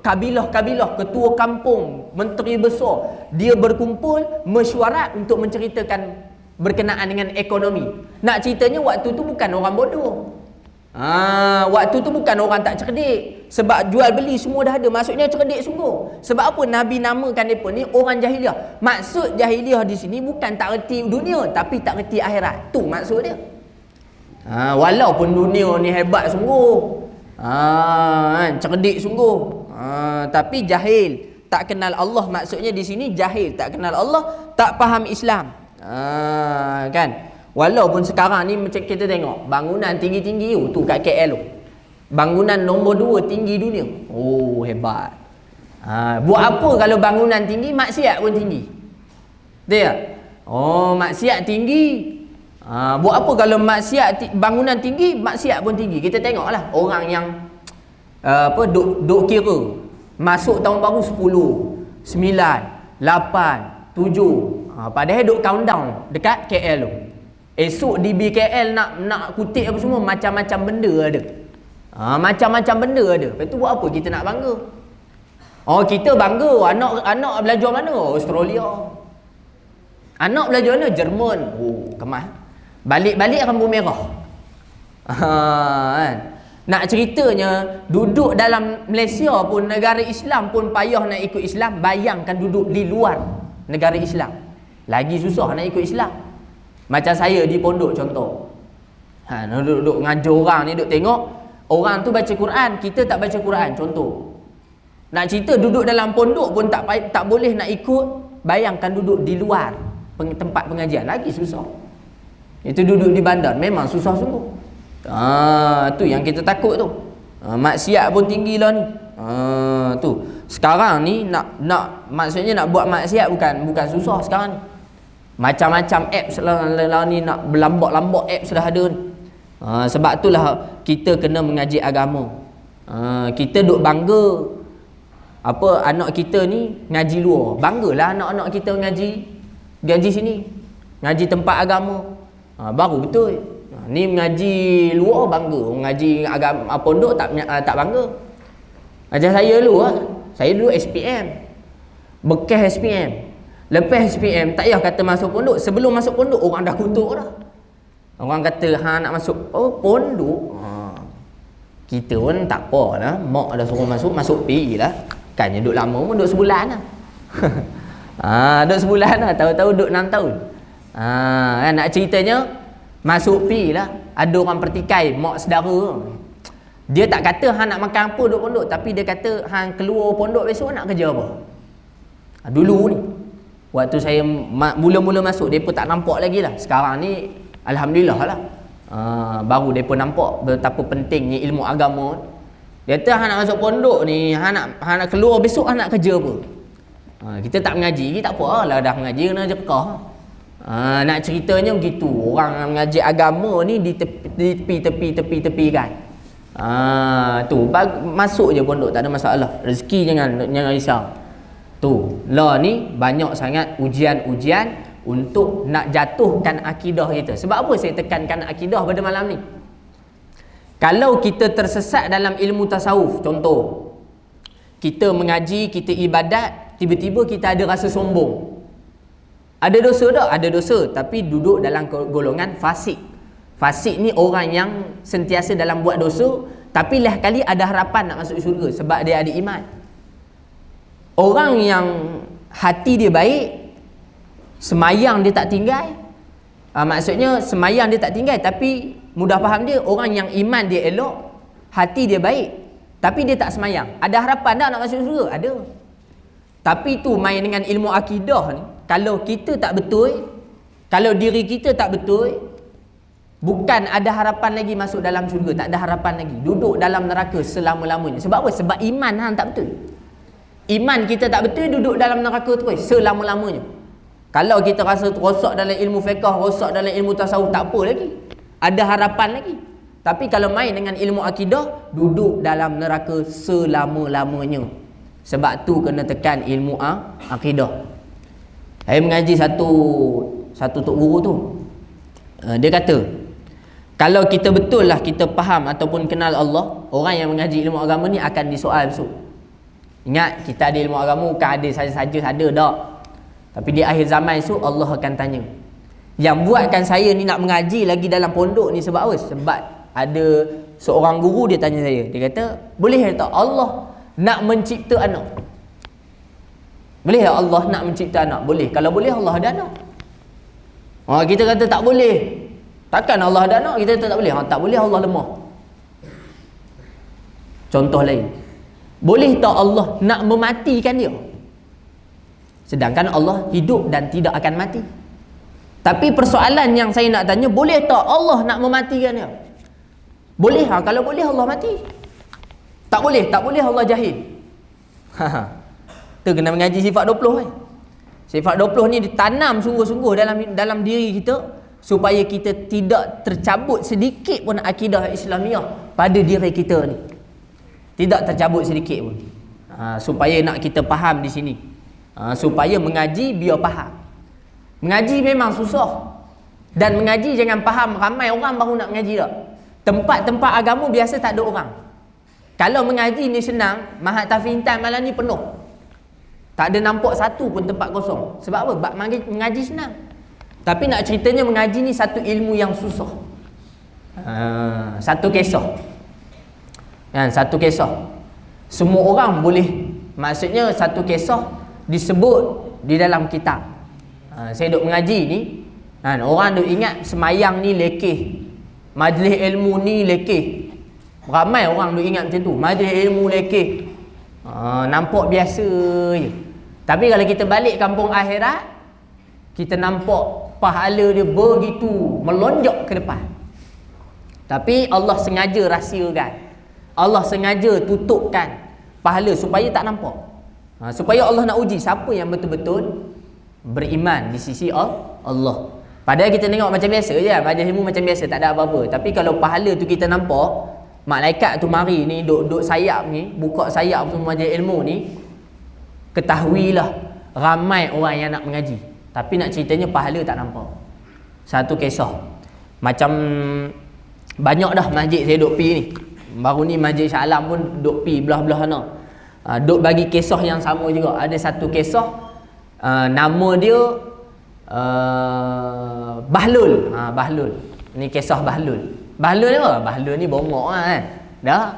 kabilah-kabilah, ketua kampung, menteri besar, dia berkumpul mesyuarat untuk menceritakan berkenaan dengan ekonomi. Nak ceritanya waktu tu bukan orang bodoh. Waktu tu bukan orang tak cerdik. Sebab jual beli semua dah ada. Maksudnya cerdik sungguh. Sebab apa Nabi namakan mereka ni orang jahiliah? Maksud jahiliah di sini bukan tak reti dunia, tapi tak reti akhirat. Tu maksud dia. Walaupun dunia ni hebat sungguh, cerdik sungguh, tapi jahil, tak kenal Allah. Maksudnya di sini jahil, tak kenal Allah, tak faham Islam. Kan? Walaupun sekarang ni macam kita tengok bangunan tinggi-tinggi tu kat KL tu, bangunan nombor 2 tinggi dunia. Oh, hebat. Buat apa kalau bangunan tinggi, maksiat pun tinggi. Betul tak? Oh, maksiat tinggi. Buat apa kalau bangunan tinggi, maksiat pun tinggi. Kita tengoklah orang yang duk kira masuk tahun baru 10, 9, 8, 7. Padahal duk countdown dekat KL tu. Esok di BKL nak kutip apa semua, macam-macam benda ada. Macam-macam benda ada. Lepas tu buat apa kita nak bangga? Kita bangga anak belajar mana? Australia. Anak belajar mana? Jerman. Kemas. Balik-balik rambut merah. Kan? Nak ceritanya, duduk dalam Malaysia pun, negara Islam pun payah nak ikut Islam. Bayangkan duduk di luar negara Islam, lagi susah nak ikut Islam. Macam saya di pondok contoh, duduk ngajar orang ni, duduk tengok orang tu baca Quran, kita tak baca Quran contoh. Nak cerita duduk dalam pondok pun tak boleh nak ikut. Bayangkan duduk di luar tempat pengajian, lagi susah. Itu duduk di bandar memang susah sungguh. Tu yang kita takut tu. Maksiat pun tinggi lah ni. Tu sekarang ni nak maksudnya nak buat maksiat bukan susah sekarang ni. Macam-macam apps lah ni, nak berlambak-lambak apps dah ada ni. Sebab itulah kita kena mengaji agama. Kita duk bangga anak kita ni ngaji luar. Banggalah anak-anak kita ngaji sini, ngaji tempat agama. Baru betul. Ni mengaji luar bangga, mengaji agama pondok tak bangga. Macam saya dulu saya dulu SPM, bekas SPM. Lepas SPM tak payah kata masuk pondok. Sebelum masuk pondok orang dah kutuk dah. Orang kata nak masuk pondok. Kita pun tak apa lah, mak dah suruh masuk pergi lah. Kan duduk lama pun, duduk sebulan lah. Duduk sebulan lah, tahu-tahu duduk 6 tahun. Nak ceritanya masuk pergi lah. Ada orang pertikai, mak saudara. Dia tak kata nak makan apa duduk pondok, tapi dia kata keluar pondok besok nak kerja apa. Dulu ni waktu saya mula-mula masuk, mereka tak nampak lagi lah. Sekarang ni alhamdulillah lah, baru mereka nampak betapa pentingnya ilmu agama. Dia kata nak masuk pondok ni, nak keluar besok nak kerja apa. Kita tak mengaji, tak apa lah, dah mengaji kena jekah. Nak ceritanya begitu. Orang mengaji agama ni di tepi kan. Tu masuk je pondok, tak ada masalah. Rezeki jangan risau. Tu lah ni banyak sangat ujian-ujian untuk nak jatuhkan akidah kita. Sebab apa saya tekankan akidah pada malam ni? Kalau kita tersesat dalam ilmu tasawuf, contoh kita mengaji, kita ibadat, tiba-tiba kita ada rasa sombong. Ada dosa tak? Ada dosa, tapi duduk dalam golongan fasik. Fasik ni orang yang sentiasa dalam buat dosa, tapi lah kali ada harapan nak masuk syurga sebab dia ada iman. Orang yang hati dia baik, semayang dia tak tinggal. Maksudnya semayang dia tak tinggal, tapi mudah faham dia, orang yang iman dia elok, hati dia baik, tapi dia tak semayang. Ada harapan tak nak masuk syurga? Ada. Tapi tu main dengan ilmu akidah ni. Kalau kita tak betul, kalau diri kita tak betul, bukan ada harapan lagi masuk dalam syurga. Tak ada harapan lagi. Duduk dalam neraka selama-lamanya. Sebab apa? Sebab iman tak betul. Iman kita tak betul, duduk dalam neraka terus selama-lamanya. Kalau kita rasa rosak dalam ilmu fiqh, rosak dalam ilmu tasawuf, tak apa lagi, ada harapan lagi. Tapi kalau main dengan ilmu akidah, duduk dalam neraka selama-lamanya. Sebab tu kena tekan ilmu akidah. Saya mengaji satu tok guru tu, dia kata kalau kita betul lah kita faham ataupun kenal Allah, orang yang mengaji ilmu agama ni akan disoal besok. Ingat, kita ada ilmu agama bukan ada saja-saja ada tak. Tapi di akhir zaman esok Allah akan tanya, yang buatkan saya ni nak mengaji lagi dalam pondok ni sebab apa? Sebab ada seorang guru dia tanya saya, dia kata, boleh tak Allah nak mencipta anak? Boleh tak Allah nak mencipta anak? Boleh. Kalau boleh, Allah ada anak. Kita kata tak boleh. Takkan Allah ada anak, kita kata tak boleh. Tak boleh, Allah lemah. Contoh lain, boleh tak Allah nak mematikan dia? Sedangkan Allah hidup dan tidak akan mati. Tapi persoalan yang saya nak tanya, boleh tak Allah nak mematikan dia? Boleh. Kalau boleh, Allah mati. Tak boleh, tak boleh, Allah jahil. Tu kena mengaji sifat 20 kan. Sifat 20 ni ditanam sungguh-sungguh dalam diri kita, supaya kita tidak tercabut sedikit pun akidah Islamiah pada diri kita ni. Tidak tercabut sedikit pun. Supaya nak kita faham di sini. Supaya mengaji biar faham. Mengaji memang susah. Dan mengaji jangan faham ramai orang baru nak mengaji tak. Tempat-tempat agama biasa tak ada orang. Kalau mengaji ni senang, Mahat Tafiz Intan malam ni penuh. Tak ada nampak satu pun tempat kosong. Sebab apa? Bab mengaji senang. Tapi nak ceritanya mengaji ni satu ilmu yang susah. Satu kisah. Satu kisah. Semua orang boleh, maksudnya satu kisah disebut di dalam kitab. Saya duk mengaji ni, orang duk ingat semayang ni lekeh, majlis ilmu ni lekeh. Ramai orang duk ingat macam tu, majlis ilmu lekeh. Nampak biasa je. Tapi kalau kita balik kampung akhirat, kita nampak pahala dia begitu melonjak ke depan. Tapi Allah sengaja rahsiakan, Allah sengaja tutupkan pahala supaya tak nampak. Supaya Allah nak uji siapa yang betul-betul beriman di sisi Allah. Padahal kita tengok macam biasa je, majlis ilmu macam biasa, tak ada apa-apa. Tapi kalau pahala tu kita nampak, malaikat tu mari ni duk sayap ni, buka sayap semua majlis ilmu ni, ketahuilah ramai orang yang nak mengaji. Tapi nak ceritanya pahala tak nampak. Satu kisah. Macam banyak dah masjid saya duk pi ni. Baru ni Masjid Shah Alam pun duk pi belah-belah sana. Duk bagi kisah yang sama juga. Ada satu kisah, nama dia Bahlul. Bahlul. Ni kisah Bahlul. Bahlul ni apa? Bahlul ni bongok kan. Dah.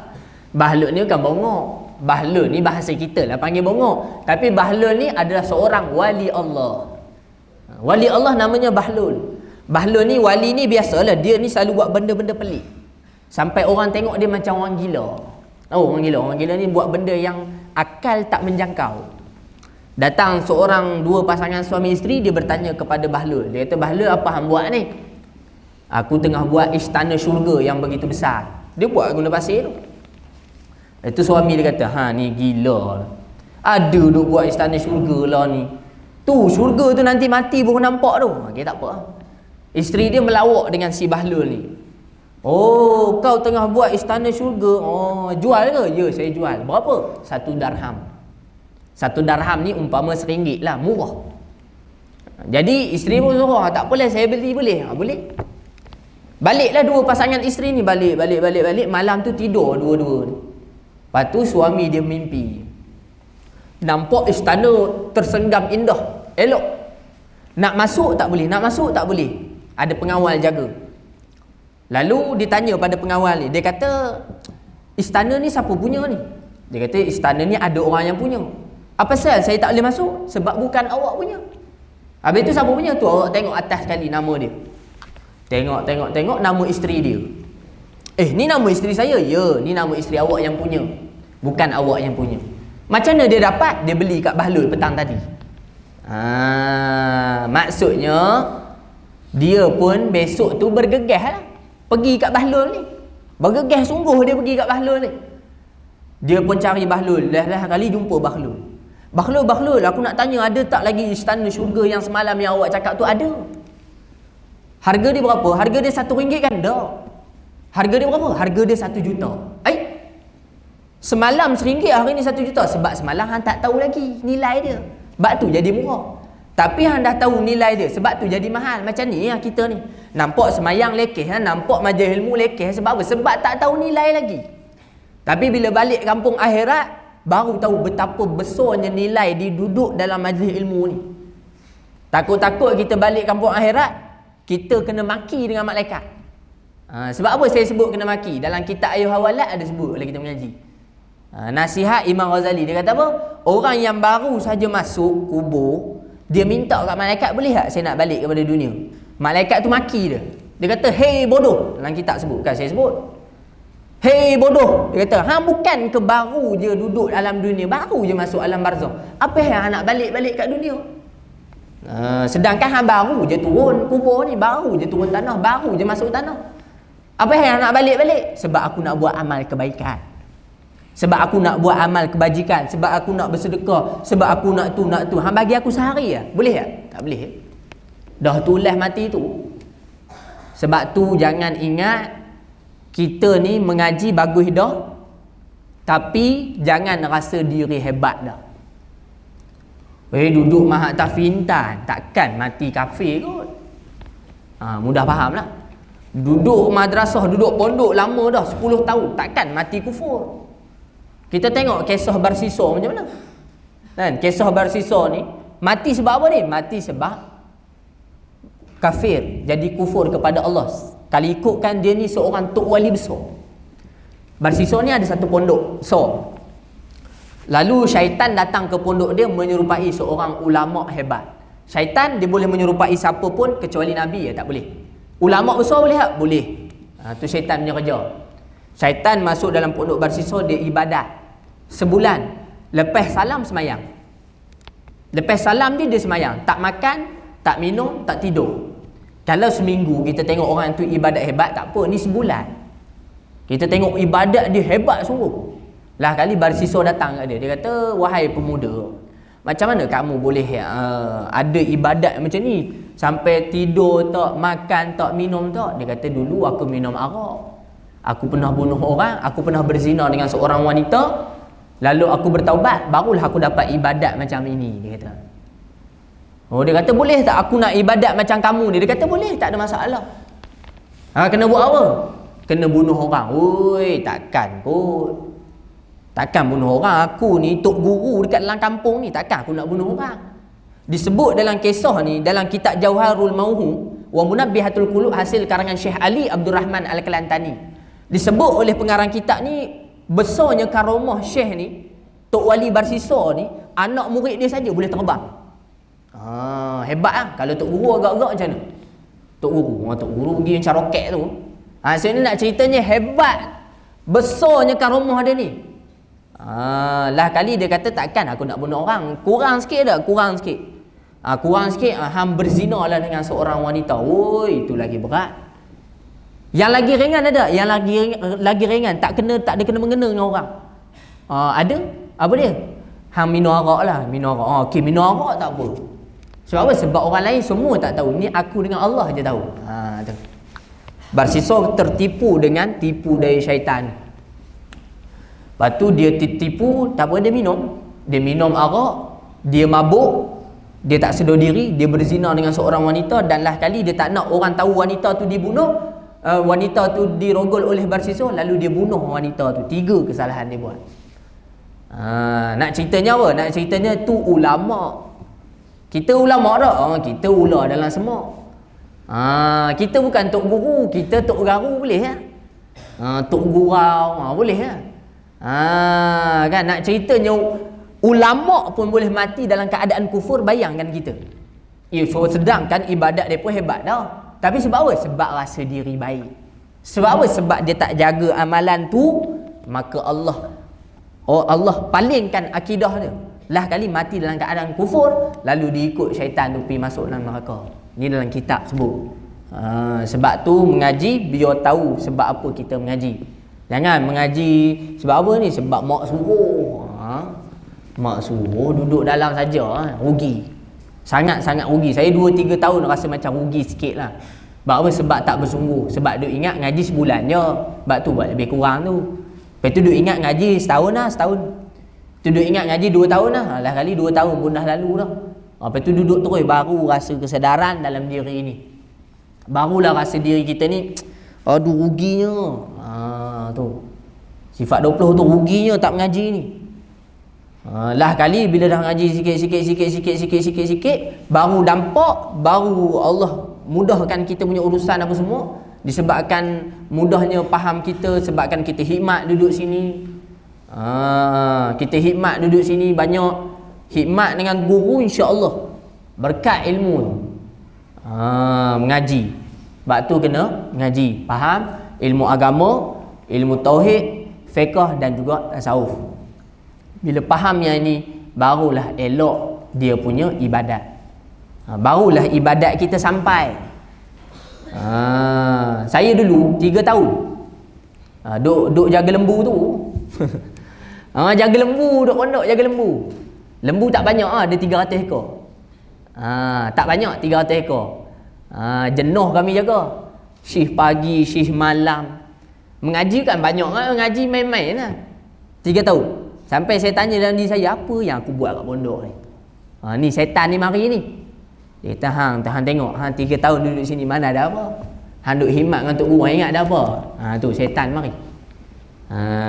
Bahlul ni bukan bongok. Bahlul ni bahasa kita lah panggil bongok. Tapi Bahlul ni adalah seorang wali Allah. Wali Allah namanya Bahlul. Bahlul ni, wali ni biasalah, dia ni selalu buat benda-benda pelik. Sampai orang tengok dia macam orang gila. Orang gila ni buat benda yang akal tak menjangkau. Datang dua pasangan suami isteri, dia bertanya kepada Bahlul. Dia kata, Bahlul, apa hang buat ni? Aku tengah buat istana syurga yang begitu besar. Dia buat guna pasir tu. Itu suami dia kata, ni gila. Ada duk buat istana syurga lah ni. Tu syurga tu nanti mati baru nampak tu. Okay, tak apa. Isteri dia melawak dengan si Bahlul ni. Oh, kau tengah buat istana syurga. Oh, jual ke? Ya, saya jual. Berapa? 1 darham. 1 darham ni umpama RM1 lah, murah. Jadi isteri pun suruh, tak boleh, saya beli boleh? Boleh. Baliklah dua pasangan isteri ni, balik. Malam tu tidur dua-dua ni. Lepas tu suami dia mimpi, nampak istana tersenggam indah, elok. Nak masuk tak boleh, ada pengawal jaga. Lalu ditanya pada pengawal ni, dia kata, istana ni siapa punya ni? Dia kata, istana ni ada orang yang punya. Apa pasal saya tak boleh masuk? Sebab bukan awak punya. Habis tu siapa punya? Tu awak tengok atas sekali nama dia. Tengok nama isteri dia. Ni nama isteri saya? Ya, ni nama isteri awak yang punya, bukan awak yang punya. Macam mana dia dapat? Dia beli kat Bahlul petang tadi. Maksudnya dia pun besok tu bergegas lah pergi kat Bahlul ni. Bergegas sungguh dia pergi kat Bahlul ni. Dia pun cari Bahlul. Lah kali jumpa Bahlul. Bahlul, aku nak tanya, ada tak lagi istana syurga yang semalam yang awak cakap tu? Ada. Harga dia berapa? Harga dia RM1 kan? Dah. Harga dia berapa? Harga dia RM1 juta. Semalam RM1, hari ni RM1 juta. Sebab semalam hang tak tahu lagi nilai dia. Sebab tu jadi murah. Tapi hang dah tahu nilai dia, sebab tu jadi mahal. Macam ni lah kita ni. Nampak semayang lekeh, nampak majlis ilmu lekeh. Sebab apa? Sebab tak tahu nilai lagi. Tapi bila balik kampung akhirat, baru tahu betapa besarnya nilai diduduk dalam majlis ilmu ni. Takut-takut kita balik kampung akhirat, kita kena maki dengan malaikat. Sebab apa saya sebut kena maki? Dalam kitab Ayuh Hawalat ada sebut oleh kita mengaji. Nasihat Imam Ghazali, dia kata apa? Orang yang baru saja masuk kubur, dia minta kat malaikat, boleh tak saya nak balik kepada dunia? Malaikat tu maki dia. Dia kata, hei bodoh. Dalam kitab sebut, kan saya sebut, hei bodoh. Dia kata, hang bukan ke baru je duduk dalam dunia, baru je masuk alam barzakh, apa yang nak balik-balik kat dunia? Sedangkan hang baru je turun kubur ni, baru je turun tanah, baru je masuk tanah. Apa yang nak balik-balik? Sebab aku nak buat amal kebaikan, sebab aku nak buat amal kebajikan, sebab aku nak bersedekah, sebab aku nak tu nak tu. Hang bagi aku sehari ya? Boleh tak? Tak boleh. Dah tulas mati tu. Sebab tu jangan ingat kita ni mengaji bagus dah, tapi jangan rasa diri hebat dah. Duduk mahat tafintan, takkan mati kafir kot. Mudah faham lah. Duduk madrasah, duduk pondok lama dah 10 tahun, takkan mati kufur. Kita tengok kisah Barsisa macam mana kan? Kisah Barsisa ni mati sebab apa ni? Mati sebab kafir, jadi kufur kepada Allah. Kalau ikutkan dia ni seorang tok wali besar. Barsisa ni ada satu pondok besar. Lalu syaitan datang ke pondok dia menyerupai seorang ulama hebat. Syaitan dia boleh menyerupai siapa pun kecuali Nabi ya, tak boleh. Ulama besar boleh tak? Boleh. Tu syaitan punya kerja. Syaitan masuk dalam pondok Barsisa, dia ibadat sebulan. Lepas salam semayang. Lepas salam dia semayang. Tak makan, tak minum, tak tidur. Kalau seminggu kita tengok orang tu ibadat hebat, tak apa. Ni sebulan kita tengok ibadat dia hebat sungguh. Lah kali Barsisa datang kat dia. Dia kata, wahai pemuda, macam mana kamu boleh ada ibadat macam ni? Sampai tidur tak, makan tak, minum tak? Dia kata, dulu aku minum arak, aku pernah bunuh orang, aku pernah berzina dengan seorang wanita, lalu aku bertaubat, barulah aku dapat ibadat macam ini. Dia kata. Dia kata, boleh tak aku nak ibadat macam kamu ni? Dia kata, boleh, tak ada masalah. Kena buat apa? Kena bunuh orang. Oi, takkan kot. Takkan bunuh orang. Aku ni tok guru dekat dalam kampung ni, takkan aku nak bunuh orang. Disebut dalam kisah ni, dalam kitab Jauharul Mauhum wa Munabbihatul Qulub hasil karangan Syekh Ali Abdul Rahman Al-Kelantani. Disebut oleh pengarang kitab ni, besarnya karamah Syekh ni, Tok Wali Barsisa ni, anak murid dia saja boleh terbang. Hebat lah. Kalau tok guru agak-agak macam mana? Tok guru pergi macam roket tu. Saya ni nak ceritanya hebat, besarnya karamah dia ni. Lah kali dia kata, takkan aku nak bunuh orang. Kurang sikit dah, kurang sikit. Kurang sikit, hang berzina lah dengan seorang wanita. Oi, itu lagi berat. Yang lagi ringan ada, yang lagi ringan tak ada kena mengena dengan orang. Ada, apa dia? Hang minum arak lah, minum arak. Okey, minum arak tak apa. Sebab apa? Sebab orang lain semua tak tahu. Ni aku dengan Allah je tahu. Tu. Barsisa tertipu dengan tipu dari syaitan. Lepas tu dia tipu, tak apa, dia minum. Dia minum arak, dia mabuk, dia tak sedar diri, dia berzina dengan seorang wanita, dan lah kali dia tak nak orang tahu wanita tu dibunuh, wanita tu dirogol oleh Barsisa, lalu dia bunuh wanita tu. 3 kesalahan dia buat. Nak ceritanya apa? Nak ceritanya tu ulama. Kita ulama tak? Kita ular dalam semak. Kita bukan tok guru, kita tok garu boleh ya? Tok gurau boleh ya? Kan nak ceritanya ulama pun boleh mati dalam keadaan kufur, bayangkan kita. Sedangkan ibadat dia pun hebat dah. Tapi sebab apa? Sebab rasa diri baik. Sebab apa? Sebab dia tak jaga amalan tu, maka Allah palingkan akidah dia. Lah kali mati dalam keadaan kufur, lalu diikut syaitan tu pergi masuk dalam neraka. Ni dalam kitab sebut. Sebab tu mengaji biar tahu sebab apa kita mengaji. Jangan mengaji sebab apa ni? Sebab mak suruh. Mak suruh duduk dalam saja, rugi. Sangat-sangat rugi. Saya 2-3 tahun rasa macam rugi sikit lah. Sebab apa? Sebab tak bersungguh. Sebab duk ingat ngaji sebulan je, sebab tu buat lebih kurang tu. Lepas tu duk ingat ngaji setahun. Tu duk ingat ngaji 2 tahun lah. Lah kali 2 tahun pun dah lalu dah. Lepas tu duduk terus, baru rasa kesedaran dalam diri ni. Barulah rasa diri kita ni, aduh ruginya. Tu sifat 20 tu ruginya tak mengaji ni. Lah kali bila dah ngaji sikit, baru nampak, baru Allah mudahkan kita punya urusan apa semua, disebabkan mudahnya faham kita, sebabkan kita hikmat duduk sini. Kita hikmat duduk sini, banyak hikmat dengan guru, insya-Allah berkat ilmu mengaji. Sebab tu kena mengaji, faham ilmu agama, ilmu tauhid, fiqh dan juga tasawuf. Bila faham yang ini, barulah elok dia punya ibadat. Barulah ibadat kita sampai. Saya dulu 3 tahun duk jaga lembu tu. Jaga lembu, duk pondok jaga lembu. Lembu tak banyak, ada 300 ekor. Tak banyak, 300 ekor. Jenuh kami jaga. Syih pagi, syih malam. Mengaji kan banyak, mengaji main-main lah. 3 tahun. Sampai saya tanya dalam diri saya, apa yang aku buat kat pondok ni? Ni setan ni mari ni. Dia tahan tengok. 3 tahun duduk sini mana ada apa? Hang duk himat dengan Tok Guru, ingat ada apa? Tu setan mari.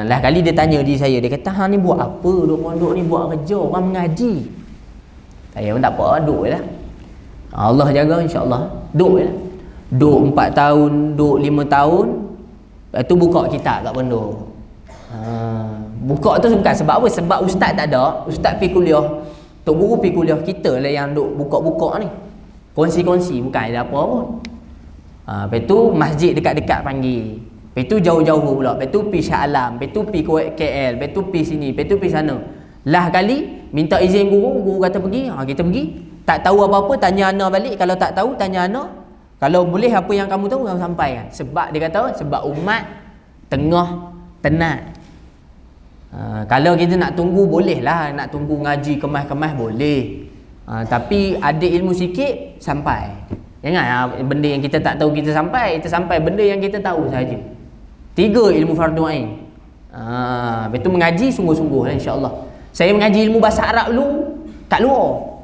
Lah kali dia tanya diri saya, dia kata hang ni buat apa duduk pondok ni, buat kerja orang mengaji. Saya pun tak apa, duduk je lah. Allah jaga insya-Allah. Duduk je lah. Duduk 4 tahun, duduk 5 tahun. Lepas tu buka kitab kat pondok. Buka tu bukan sebab apa? Sebab ustaz tak ada. Ustaz pergi kuliah, Tok Guru pergi kuliah, kita lah yang duk buka-buka ni. Kongsi-kongsi, bukan ada apa pun. Lepas tu masjid dekat-dekat panggil. Lepas tu jauh-jauh pula. Lepas tu pergi Shah Alam. Lepas tu pergi KL. Lepas tu pergi sini. Lepas tu pergi sana. Lah kali minta izin guru. Guru kata pergi. Kita pergi. Tak tahu apa-apa, tanya Ana balik. Kalau tak tahu, tanya Ana. Kalau boleh apa yang kamu tahu, kamu sampaikan. Sebab dia kata, sebab umat tengah tenat. Kalau kita nak tunggu, boleh lah. Nak tunggu ngaji kemas-kemas, boleh. Tapi ada ilmu sikit, sampai. Jangan benda yang kita tak tahu kita sampai. Kita sampai benda yang kita tahu saja. 3 ilmu fardu ain. Lepas tu mengaji sungguh-sungguh lah, insya-Allah. Saya mengaji ilmu bahasa Arab dulu kat luar.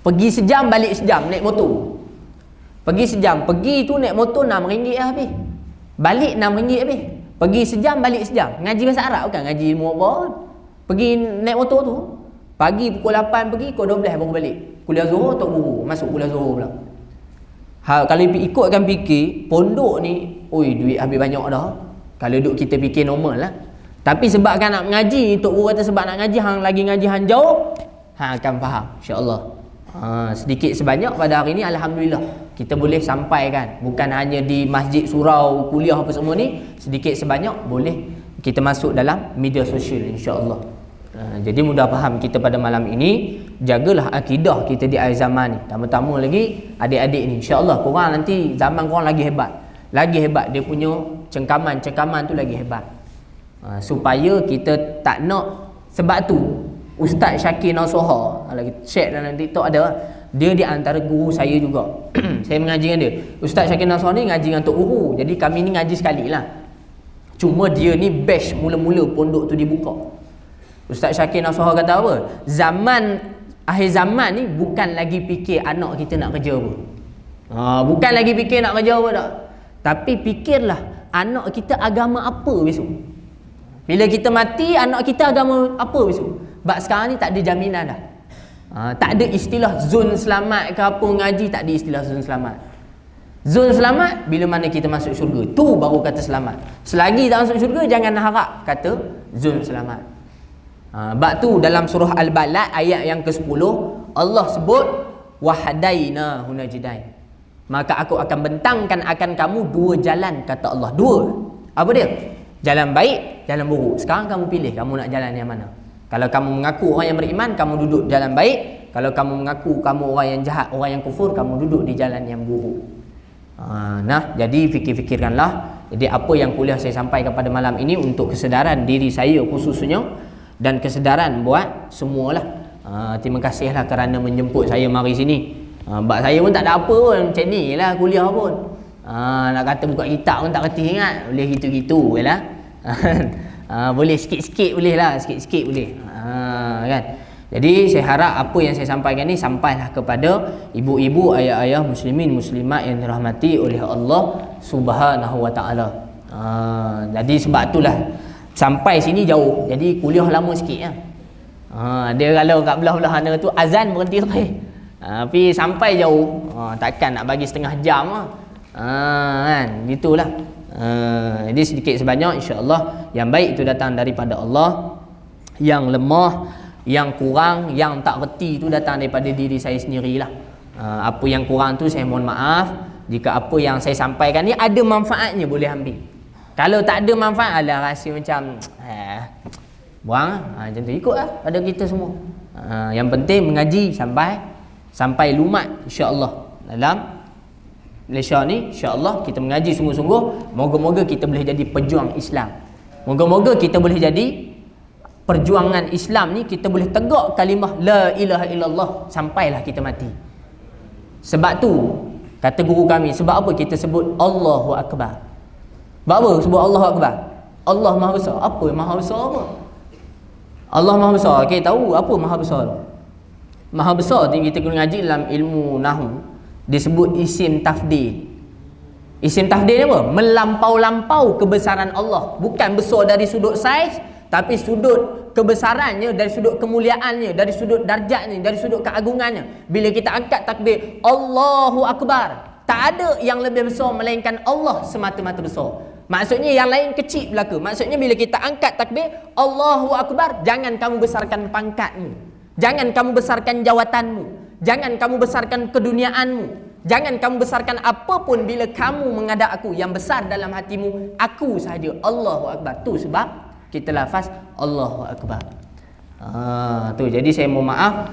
Pergi sejam, balik sejam naik motor. Pergi sejam, pergi tu naik motor RM6 lah habis. Balik RM6 habis. Pergi sejam, balik sejam. Ngaji bahasa Arab bukan ngaji ilmu apa. Pergi naik motor tu, pagi pukul 8 pergi, pukul 12 baru balik. Kuliah Zuhur, Tok Guru masuk kuliah Zuhur pula. Kalau ikutkan fikir, pondok ni, duit habis banyak dah. Kalau duk kita fikir normal lah. Tapi sebabkan nak mengaji, Tok Guru kata sebab nak ngaji, hang lagi ngaji hang jauh, hang akan faham insya-Allah. Sedikit sebanyak pada hari ni alhamdulillah kita boleh sampaikan, bukan hanya di masjid, surau, kuliah apa semua ni, sedikit sebanyak boleh kita masuk dalam media sosial insya-Allah. Jadi mudah faham kita pada malam ini. Jagalah akidah kita di akhir zaman ni, tambah-tambah lagi adik-adik ni, insya-Allah korang nanti zaman korang lagi hebat. Lagi hebat dia punya cengkaman tu lagi hebat. Supaya kita tak nak. Sebab tu Ustaz Syakir Nasuha, lagi share dalam TikTok ada, dia di antara guru saya juga. Saya mengaji dengan dia. Ustaz Syakir Nasuha ni ngaji dengan Tok Guru. Jadi kami ni ngaji sekali lah. Cuma dia ni batch mula-mula pondok tu dibuka. Ustaz Syakir Nasuha kata apa? Akhir zaman ni bukan lagi fikir anak kita nak kerja apa. Bukan lagi fikir nak kerja apa tak. Tapi fikirlah anak kita agama apa besok. Bila kita mati, anak kita agama apa besok. Sebab sekarang ni tak ada jaminan dah. Tak ada istilah zon selamat ke apa ngaji, tak ada istilah zon selamat. Zon selamat bila mana kita masuk syurga, tu baru kata selamat. Selagi tak masuk syurga, jangan harap kata zon selamat. Sebab tu dalam surah Al-Balad ayat yang ke-10 Allah sebut wahadaina hunajdain. Maka aku akan bentangkan akan kamu 2 jalan, kata Allah. 2. Apa dia? Jalan baik, jalan buruk. Sekarang kamu pilih kamu nak jalan yang mana. Kalau kamu mengaku orang yang beriman, kamu duduk jalan baik. Kalau kamu mengaku kamu orang yang jahat, orang yang kufur, kamu duduk di jalan yang buruk. Jadi fikir-fikirkanlah. Jadi apa yang kuliah saya sampaikan pada malam ini untuk kesedaran diri saya khususnya, dan kesedaran buat semualah. Terima kasihlah kerana menjemput saya mari sini. Sebab saya pun tak ada apa pun, macam ni lah kuliah pun. Nak kata buka kitab pun tak kerti ingat. Boleh gitu-gitu je lah. Boleh sikit-sikit boleh lah, sikit-sikit boleh. Kan? Jadi saya harap apa yang saya sampaikan ni sampailah kepada ibu-ibu, ayah-ayah, muslimin, muslimat yang dirahmati oleh Allah Subhanahu wa taala. Jadi sebab itulah sampai sini jauh. Jadi kuliah lama sikit lah. Dia kalau kat belah-belah sana tu azan berhenti sampai. Tapi sampai jauh. Takkan nak bagi setengah jam lah. Kan gitulah. Jadi sedikit sebanyak insya-Allah yang baik itu datang daripada Allah, yang lemah, yang kurang, yang tak reti itu datang daripada diri saya sendirilah. Apa yang kurang tu saya mohon maaf. Jika apa yang saya sampaikan ni ada manfaatnya boleh ambil. Kalau tak ada manfaat, alah rasa macam buang macam tu, ikutlah pada kita semua. Yang penting mengaji sampai lumat insya-Allah. Dalam Malaysia ni insya-Allah kita mengaji sungguh-sungguh, moga-moga kita boleh jadi pejuang Islam. Moga-moga kita boleh jadi perjuangan Islam ni, kita boleh tegak kalimah la ilaha illallah sampailah kita mati. Sebab tu kata guru kami, sebab apa kita sebut Allahu Akbar? Sebab apa sebut Allahu Akbar? Allah Maha Besar. Apa Maha Besar apa? Allah Maha Besar. Okey, tahu apa Maha Besar? Maha Besar ni kita kena ngaji dalam ilmu nahwu disebut isim tafdil. Isim tafdil ni apa? Melampau-lampau kebesaran Allah. Bukan besar dari sudut saiz, tapi sudut kebesarannya, dari sudut kemuliaannya, dari sudut darjatnya, dari sudut keagungannya. Bila kita angkat takbir Allahu Akbar, tak ada yang lebih besar melainkan Allah semata-mata besar. Maksudnya yang lain kecil belaka. Maksudnya bila kita angkat takbir Allahu Akbar, jangan kamu besarkan pangkatmu, jangan kamu besarkan jawatanmu, jangan kamu besarkan keduniaanmu, jangan kamu besarkan apapun. Bila kamu menghadap aku, yang besar dalam hatimu aku sahaja. Allahu Akbar. Tu sebab kita lafaz Allahu Akbar. Tu jadi saya mohon maaf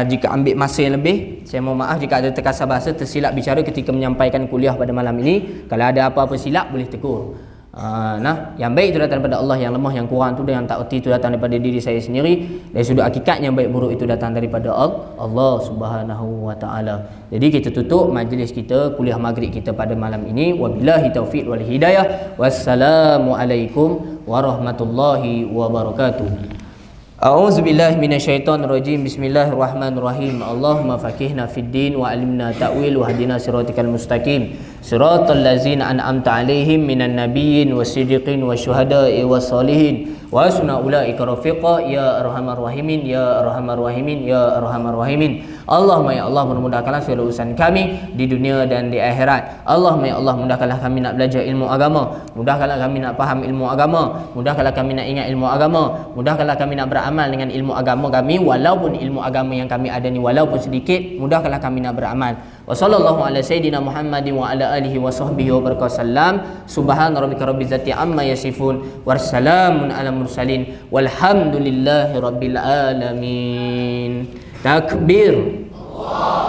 jika ambil masa yang lebih. Saya mohon maaf jika ada terkasar bahasa, tersilap bicara ketika menyampaikan kuliah pada malam ini. Kalau ada apa-apa silap boleh tegur. Yang baik itu datang daripada Allah, yang lemah, yang kurang tu dan yang tak erti itu datang daripada diri saya sendiri. Dari sudut hakikat yang baik buruk itu datang daripada Allah Subhanahu wa taala. Jadi kita tutup majlis kita, kuliah maghrib kita pada malam ini. Wabillahi taufiq wal hidayah. Wassalamualaikum warahmatullahi wabarakatuh. A'udzu billahi minasyaitonir rajim. Bismillahirrahmanirrahim. Allahumma faqihna fid din wa 'allimna ta'wil wa hadina siratal mustaqim. Siratal ladzina an'amta 'alaihim minan nabiyyin wasiddiqin wasyuhada'i wassalihin wa hasuna ulaika rafiqa ya arhamar rahimin ya arhamar rahimin ya arhamar rahimin. Allahumma ya Allah, mudahkanlah segala urusan kami di dunia dan di akhirat. Allahumma ya Allah, mudahkanlah kami nak belajar ilmu agama, mudahkanlah kami nak faham ilmu agama, mudahkanlah kami nak ingat ilmu agama, mudahkanlah kami nak beramal dengan ilmu agama kami, walaupun ilmu agama yang kami ada ni walaupun sedikit, mudahkanlah kami nak beramal. Wa sallallahu ala sayidina Muhammadin wa ala alihi wa sahbihi wa barakatuh. Subhana rabbika rabbil izzati amma yasifun wassalamun ala mursalin walhamdulillahi rabbil alamin. Takbir. Allah.